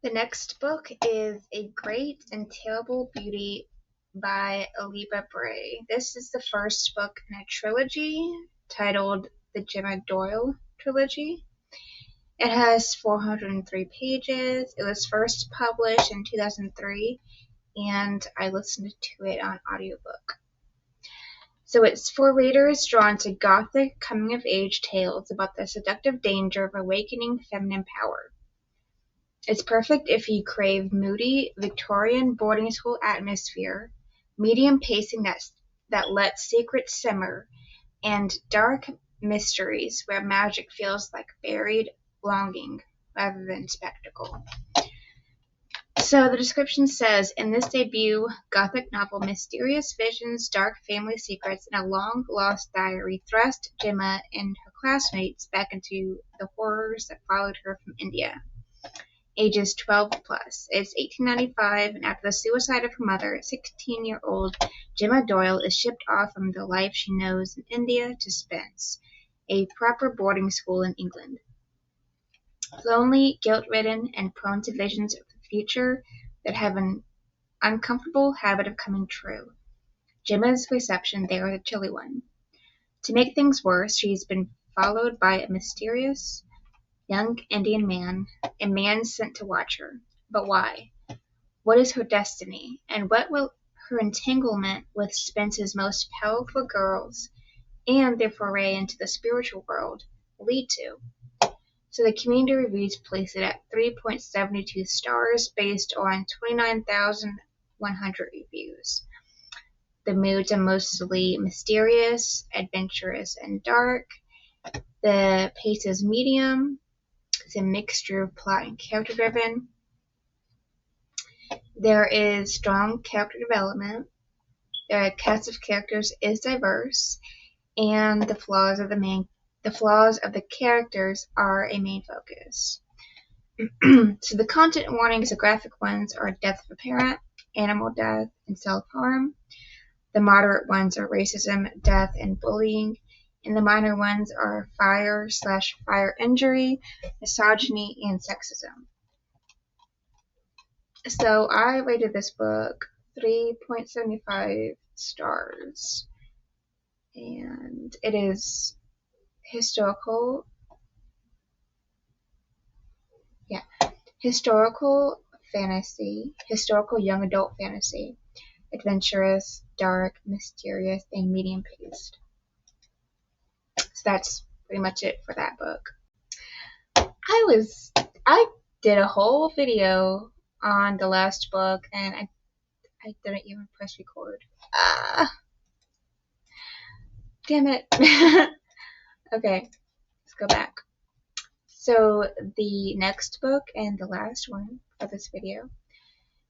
The next book is A Great and Terrible Beauty by Aliba Bray. This is the first book in a trilogy titled the Gemma Doyle Trilogy. It has 403 pages. It was first published in 2003, and I listened to it on audiobook. So it's for readers drawn to gothic coming-of-age tales about the seductive danger of awakening feminine power. It's perfect if you crave moody, Victorian boarding school atmosphere, medium pacing that lets secrets simmer, and dark mysteries where magic feels like buried longing rather than spectacle. So the description says, in this debut gothic novel, mysterious visions, dark family secrets, and a long-lost diary thrust Gemma and her classmates back into the horrors that followed her from India. Ages 12 plus. It's 1895, and after the suicide of her mother, 16-year-old Gemma Doyle is shipped off from the life she knows in India to Spence, a proper boarding school in England. Lonely, guilt-ridden, and prone to visions of the future that have an uncomfortable habit of coming true, Gemma's reception there is a chilly one. To make things worse, she's been followed by a mysterious young Indian man, a man sent to watch her. But why? What is her destiny, and what will her entanglement with Spence's most powerful girls and their foray into the spiritual world lead to? So the community reviews place it at 3.72 stars based on 29,100 reviews. The moods are mostly mysterious, adventurous, and dark. The pace is medium. It's a mixture of plot and character driven. There is strong character development. The cast of characters is diverse, and the flaws of the characters are a main focus. So the content warnings, the graphic ones are death of a parent, animal death, and self-harm. The moderate ones are racism, death, and bullying. And the minor ones are fire injury, misogyny, and sexism. So I rated this book 3.75 stars. And it is historical fantasy, historical young adult fantasy, adventurous, dark, mysterious, and medium paced. So that's pretty much it for that book. I did a whole video on the last book and I didn't even press record. Damn it. Okay, let's go back. So the next book and the last one of this video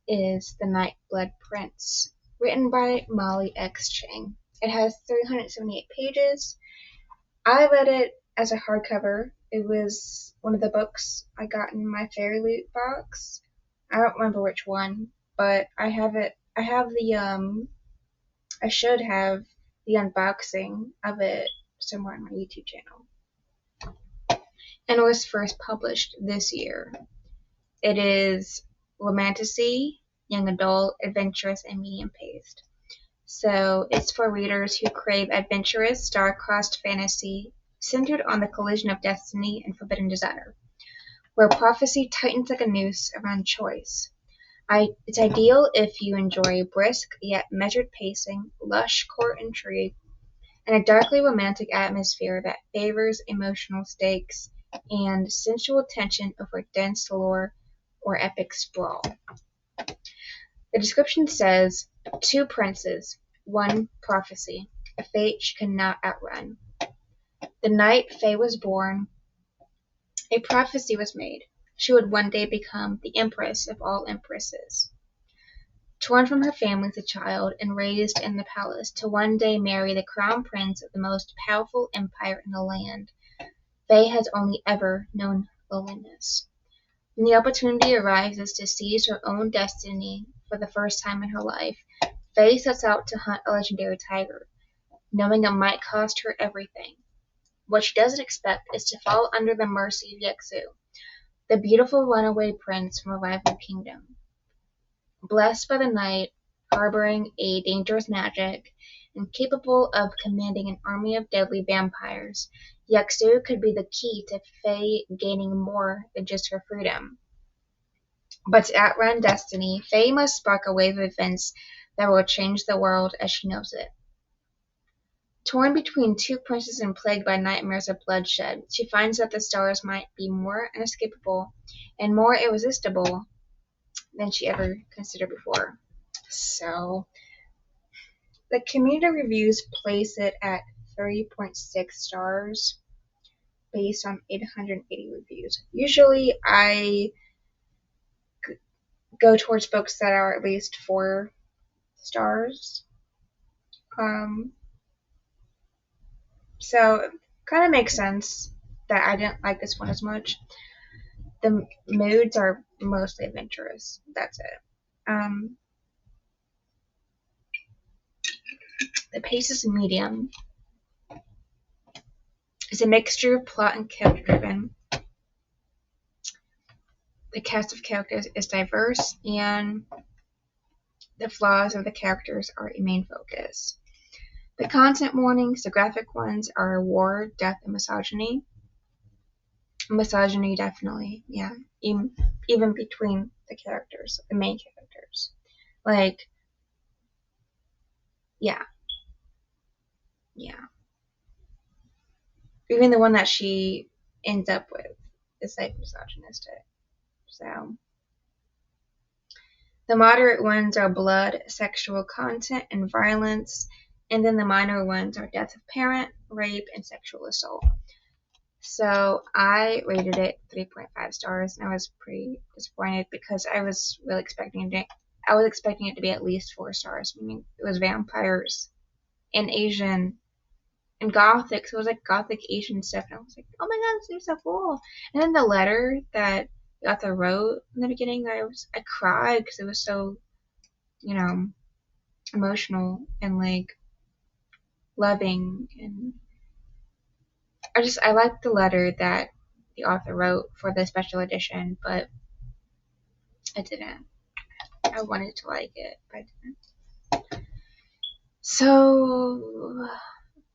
is The Nightblood Prince, written by Molly X. Chang. It has 378 pages. I read it as a hardcover. It was one of the books I got in my Fairy Loot box. I don't remember which one, but I have it. I should have the unboxing of it somewhere on my YouTube channel. And it was first published this year. It is romantasy, young adult, adventurous, and medium paced. So it's for readers who crave adventurous, star-crossed fantasy centered on the collision of destiny and forbidden desire, where prophecy tightens like a noose around choice. It's ideal if you enjoy brisk yet measured pacing, lush court intrigue, and a darkly romantic atmosphere that favors emotional stakes and sensual tension over dense lore or epic sprawl. The description says, 2 princes, 1 prophecy, a fate she cannot outrun. The night Faye was born, a prophecy was made. She would one day become the empress of all empresses. Torn from her family as a child and raised in the palace to one day marry the crown prince of the most powerful empire in the land, Faye has only ever known loneliness. When the opportunity arises to seize her own destiny for the first time in her life, Faye sets out to hunt a legendary tiger, knowing it might cost her everything. What she doesn't expect is to fall under the mercy of Yexu, the beautiful runaway prince from a rival kingdom. Blessed by the night, harboring a dangerous magic, and capable of commanding an army of deadly vampires, Yexu could be the key to Faye gaining more than just her freedom. But to outrun destiny, Faye must spark a wave of events that will change the world as she knows it. Torn between 2 princes and plagued by nightmares of bloodshed, she finds that the stars might be more inescapable and more irresistible than she ever considered before. So, the community reviews place it at 3.6 stars based on 880 reviews. Usually, I go towards books that are at least 4 stars. So, it kind of makes sense that I didn't like this one as much. The moods are mostly adventurous. That's it. The pace is medium. It's a mixture of plot and character driven. The cast of characters is diverse, and the flaws of the characters are a main focus. The content warnings, the graphic ones, are war, death, and misogyny. Misogyny, definitely, yeah. Even between the characters, the main characters. Like, yeah. Even the one that she ends up with is like misogynistic. So the moderate ones are blood, sexual content, and violence, and then the minor ones are death of parent, rape, and sexual assault. So I rated it 3.5 stars, and I was pretty disappointed because I was really expecting it. I was expecting it to be at least 4 stars. Meaning it was vampires and Asian and Gothic, so it was like Gothic Asian stuff, and I was like, oh my god, this is so cool. And then the letter that the author wrote in the beginning, I cried because it was so, you know, emotional and like loving, and I liked the letter that the author wrote for the special edition, but I didn't. I wanted to like it, but I didn't. So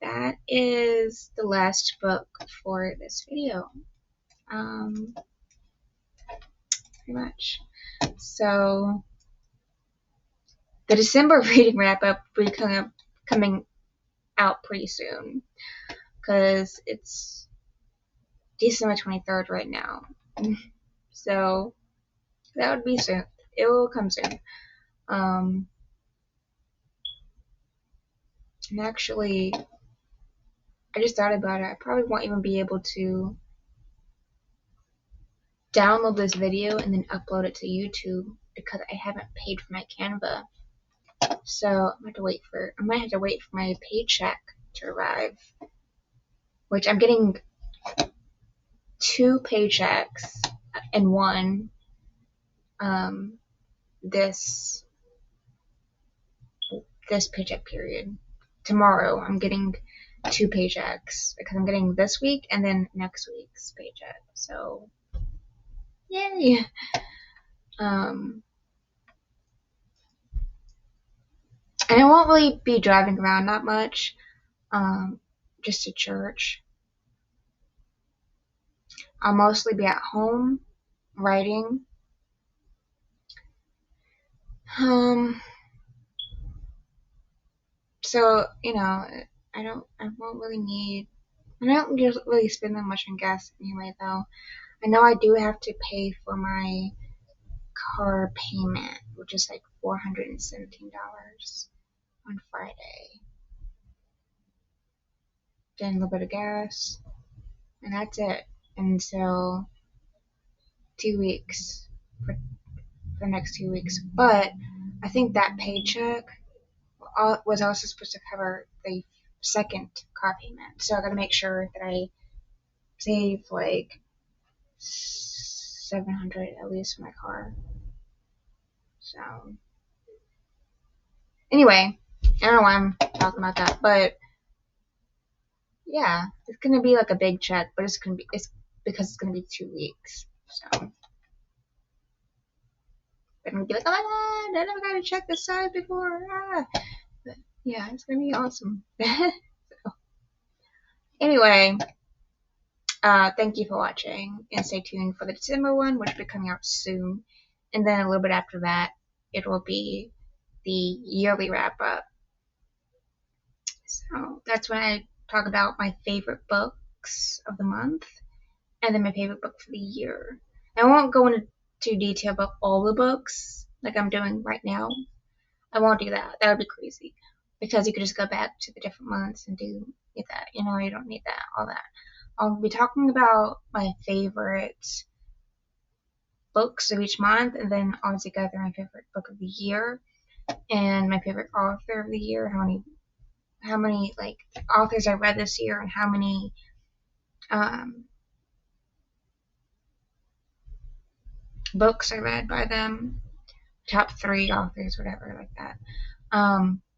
that is the last book for this video. Pretty much. So the December reading wrap up will be coming out pretty soon, because it's December 23rd right now. So that would be soon. It will come soon. And actually, I just thought about it. I probably won't even be able to download this video and then upload it to YouTube because I haven't paid for my Canva. So I might have to wait for my paycheck to arrive, which I'm getting 2 paychecks in one this paycheck period. Tomorrow I'm getting 2 paychecks because I'm getting this week and then next week's paycheck. So yay. And I won't really be driving around that much, just to church. I'll mostly be at home writing. So, you know, I don't really spend that much on gas anyway, though. I know I do have to pay for my car payment, which is like $417 on Friday. Then a little bit of gas, and that's it until 2 weeks, for the next 2 weeks. But I think that paycheck was also supposed to cover the second car payment, so I gotta make sure that I save like $700 at least for my car. So anyway, I don't know why I'm talking about that, but yeah, it's gonna be like a big check, but it's because it's gonna be 2 weeks. So I'm gonna be like, oh my god, I never got to check this side before. But yeah, it's gonna be awesome. So, anyway, thank you for watching, and stay tuned for the December one, which will be coming out soon. And then a little bit after that, it will be the yearly wrap up. So that's when I talk about my favorite books of the month, and then my favorite book for the year. I won't go into detail about all the books like I'm doing right now. I won't do that. That would be crazy, because you could just go back to the different months and do that. You know, you don't need that, all that. I'll be talking about my favorite books of each month, and then all together my favorite book of the year and my favorite author of the year. How many like authors I read this year, and how many books I read by them. Top 3 authors, whatever, like that.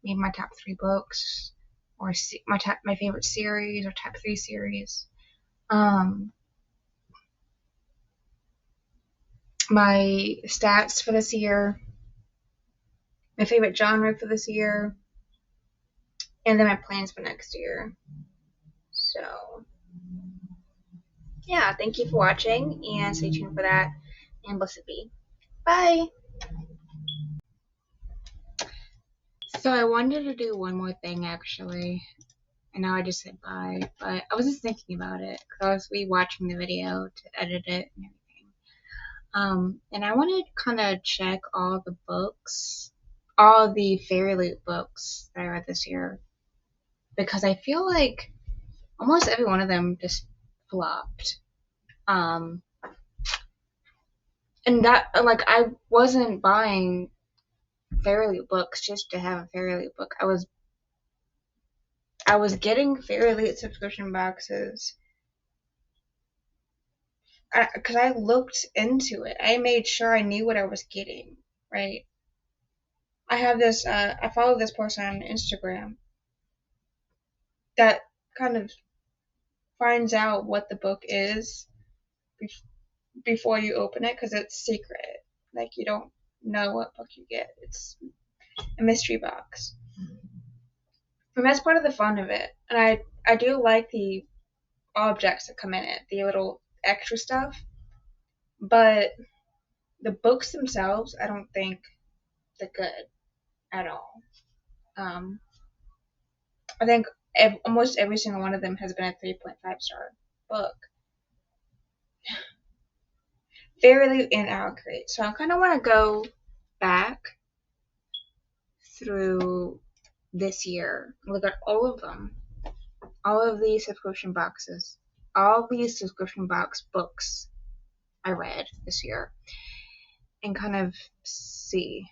Maybe my top 3 books, or my favorite series, or top 3 series. My stats for this year, my favorite genre for this year, and then my plans for next year. So yeah, thank you for watching, and stay tuned for that, and blessed be. Bye. So I wanted to do one more thing, actually. And now I just said bye, but I was just thinking about it because I was rewatching the video to edit it and everything. And I wanted to kind of check all the books, all the Fairy Loot books that I read this year, because I feel like almost every one of them just flopped. And that, like, I wasn't buying Fairy Loot books just to have a Fairy Loot book. I was getting Fairy Loot subscription boxes because I looked into it. I made sure I knew what I was getting, right? I have this, I follow this person on Instagram that kind of finds out what the book is before you open it because it's secret. Like, you don't know what book you get. It's a mystery box. And that's part of the fun of it. And I do like the objects that come in it, the little extra stuff. But the books themselves, I don't think they're good at all. I think almost every single one of them has been a 3.5-star book. Fairly inaccurate. So I kind of want to go back through this year, look at all of them, all of these subscription boxes, all these subscription box books I read this year, and kind of see.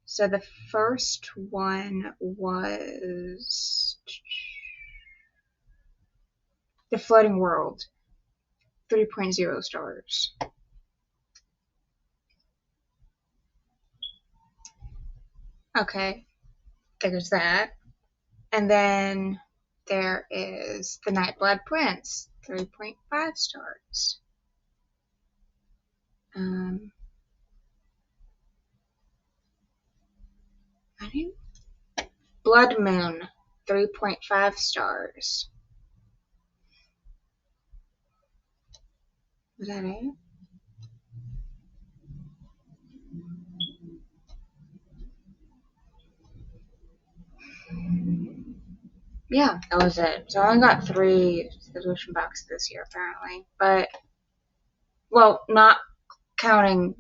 So the first one was The Floating World, 3.0 stars. Okay, there's that. And then there is The Nightblood Prince, 3.5 stars. Blood Moon, 3.5 stars. Was that it? Yeah, that was it. So I only got 3 subscription boxes this year, apparently. But, well, not counting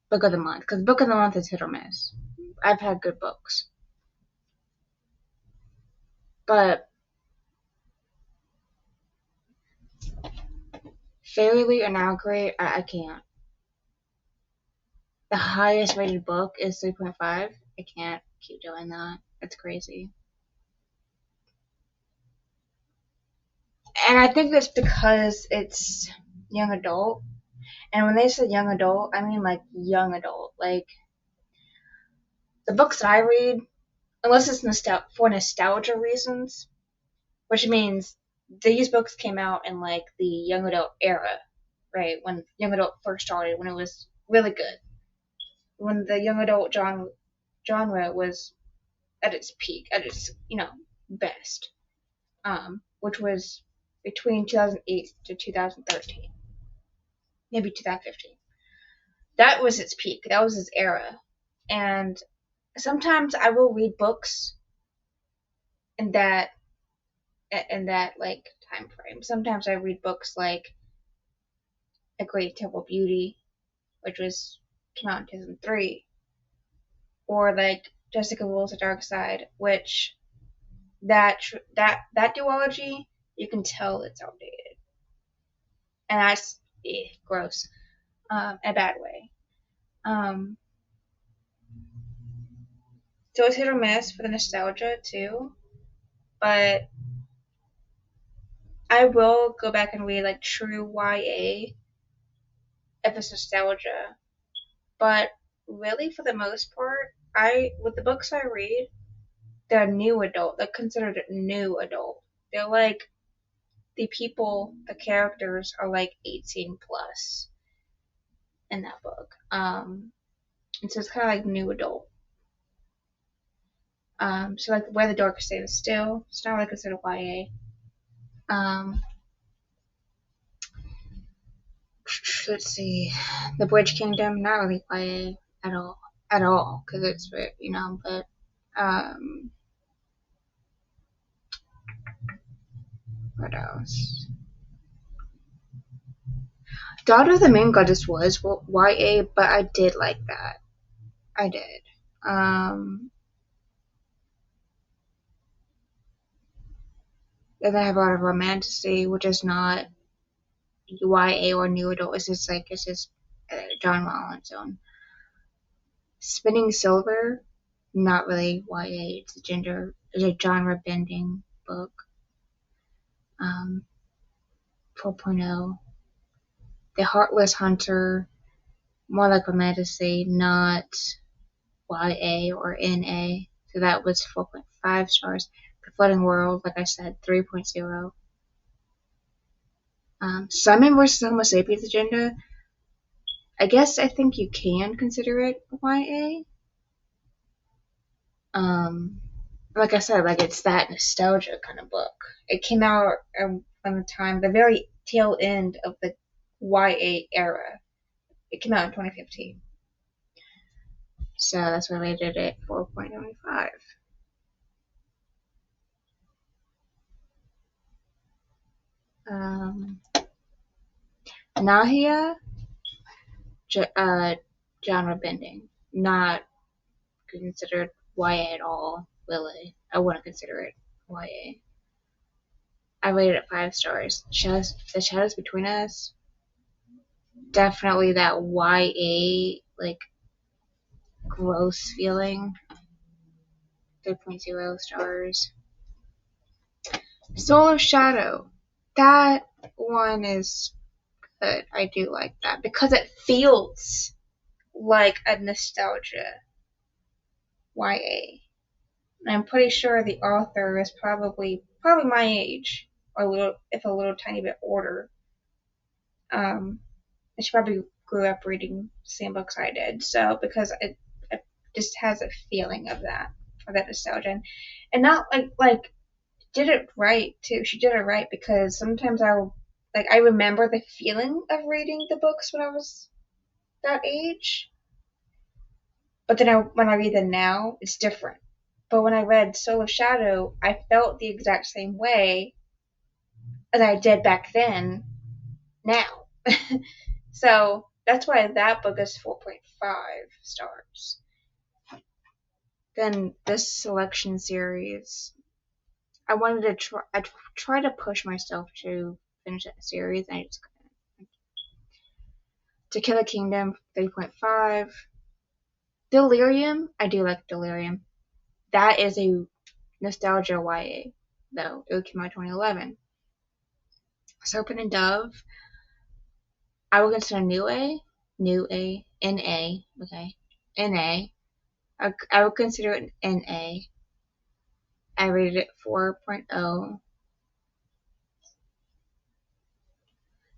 Book of the Month, because Book of the Month is hit or miss. I've had good books. But Fairly Inaccurate, I can't. The highest rated book is 3.5. I can't keep doing that. It's crazy. And I think that's because it's young adult. And when they say young adult, I mean like young adult. Like, the books I read, unless it's for nostalgia reasons, which means these books came out in like the young adult era, right? When young adult first started, when it was really good, when the young adult genre was at its peak, at its best, which was between 2008 to 2013, maybe 2015. That was its peak. That was its era, and sometimes I will read books in that like time frame. Sometimes I read books like A Great Temple of Beauty, which came out in 2003, or like Jessica Rules the Dark Side, which that duology, you can tell it's outdated, and that's gross, in a bad way. So it's hit or miss for the nostalgia too, but I will go back and read like true YA if it's nostalgia. But really, for the most part, with the books I read, they're new adult. They're considered new adult. They're like the characters are like 18 plus in that book. And so it's kind of like new adult. So like Where the Dark Stands Still, it's not really considered YA. Let's see, The Bridge Kingdom, not really YA at all, because it's but What else? Daughter of the Moon Goddess was YA, but I did like that. I did. Then I have a lot of romantasy, which is not YA or new adult. It's just genre on its own. Spinning Silver, not really YA. It's a genre bending book. 4.0. The Heartless Hunter, more like romantasy, not YA or NA. So that was 4.5 stars. The Flooding World, like I said, 3.0. Simon vs. Homo Sapiens Agenda, I think you can consider it YA. Like I said, like it's that nostalgia kind of book. It came out on the time, the very tail end of the YA era. It came out in 2015. So that's why I rated it 4.95. Nahia, genre bending, not considered YA at all. Really, I wouldn't consider it YA. I rated it 5 stars. The Shadows Between Us, definitely that YA like gross feeling. 3.0 stars. Soul of Shadow, that one is good. I do like that because it feels like a nostalgia YA. And I'm pretty sure the author is probably my age, or a little tiny bit older. And she probably grew up reading the same books I did. So because it just has a feeling of that nostalgia, and not like did it right too. She did it right because sometimes I remember the feeling of reading the books when I was that age, but then when I read them now, it's different. But when I read Soul of Shadow, I felt the exact same way as I did back then now. So that's why that book is 4.5 stars. Then this selection series, I wanted to try to push myself to finish that series, and I just couldn't. To Kill a Kingdom, 3.5. Delirium, I do like Delirium. That is a nostalgia YA, though. It came out 2011. Serpent and Dove, I would consider NA, okay, NA. I would consider it NA. I rated it 4.0.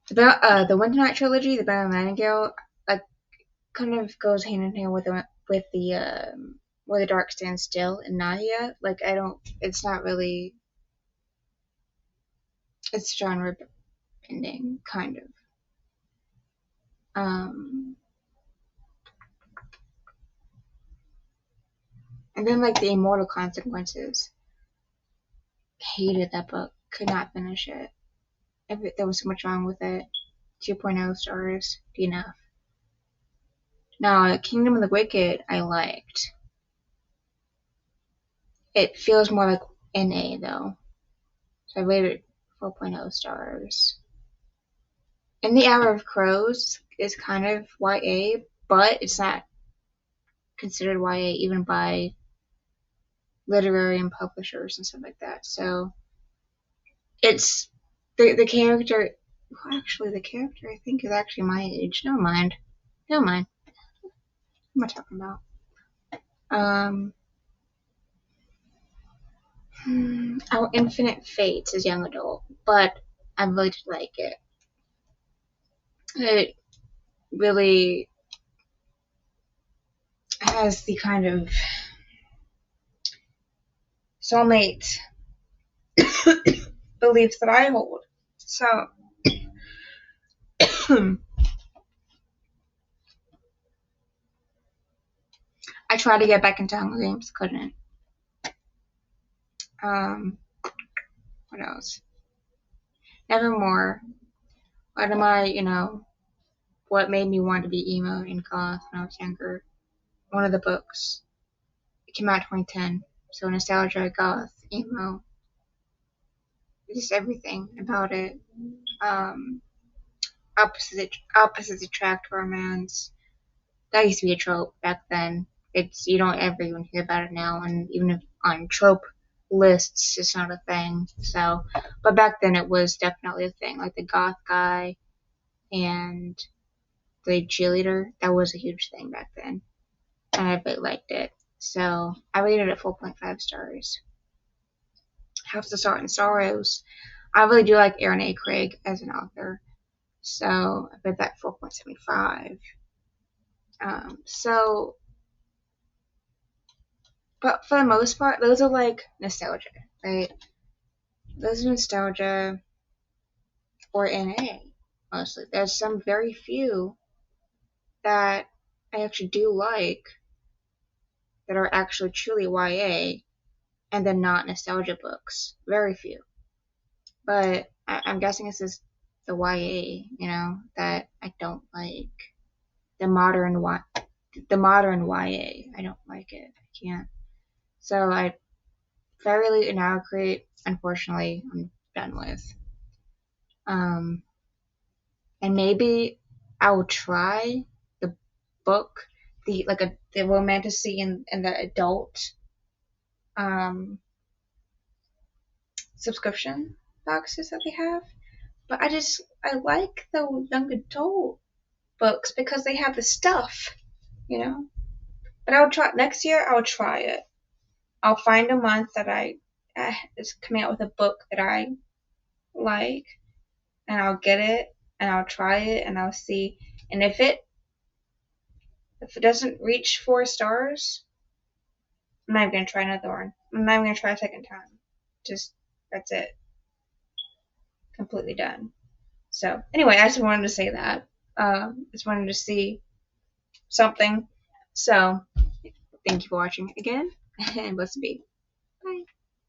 The Winter Night trilogy, the Battle of Nightingale, kind of goes hand in hand with the Where the Dark Stands Still and Nahia. Like it's not really, it's genre bending kind of. And then like the Immortal Consequences, hated that book, could not finish it. There was so much wrong with it. 2.0 stars, enough. Now, Kingdom of the Wicked, I liked. It feels more like NA though, so I rated 4.0 stars. And The Hour of Crows is kind of YA, but it's not considered YA even by literary and publishers and stuff like that. So it's the character. Well, actually, the character I think is actually my age. Never mind. What am I talking about? Our Infinite Fates is young adult, but I really did like it. It really has the kind of soulmate beliefs that I hold. So I tried to get back into Hunger Games, couldn't. What else? Nevermore. What am I, you know, what made me want to be emo and goth when I was younger? One of the books. It came out in 2010. So nostalgia, goth, emo, just everything about it. Um, opposites attract romance. That used to be a trope back then. It's you don't ever even hear about it now, and even if on trope lists, it's not a thing. So, but back then it was definitely a thing. Like the goth guy and the cheerleader, that was a huge thing back then, and I really liked it. So I rated it 4.5 stars. House of Salt and Sorrows. I really do like Aaron A. Craig as an author, so I bet that 4.75. So, but for the most part, those are like nostalgia, right? Those are nostalgia or NA mostly. There's some very few that I actually do like that are actually truly YA and then not nostalgia books. Very few. But I'm guessing this is the YA, you know, that I don't like. The modern YA. I don't like it. I can't. So I Fairly Inadequate, unfortunately, I'm done with. Um, and maybe I'll try the book, the romantasy and the adult um subscription boxes that they have. But I like the young adult books because they have the stuff, you know. But I'll try next year. I'll try it. I'll find a month that I is coming out with a book that I like, and I'll get it, and I'll try it, and I'll see. And if it doesn't reach 4 stars, I'm not even gonna try another one. I'm not even gonna try a second time. Just that's it. Completely done. So anyway, I just wanted to say that. Just wanted to see something. So thank you for watching again, and let's be.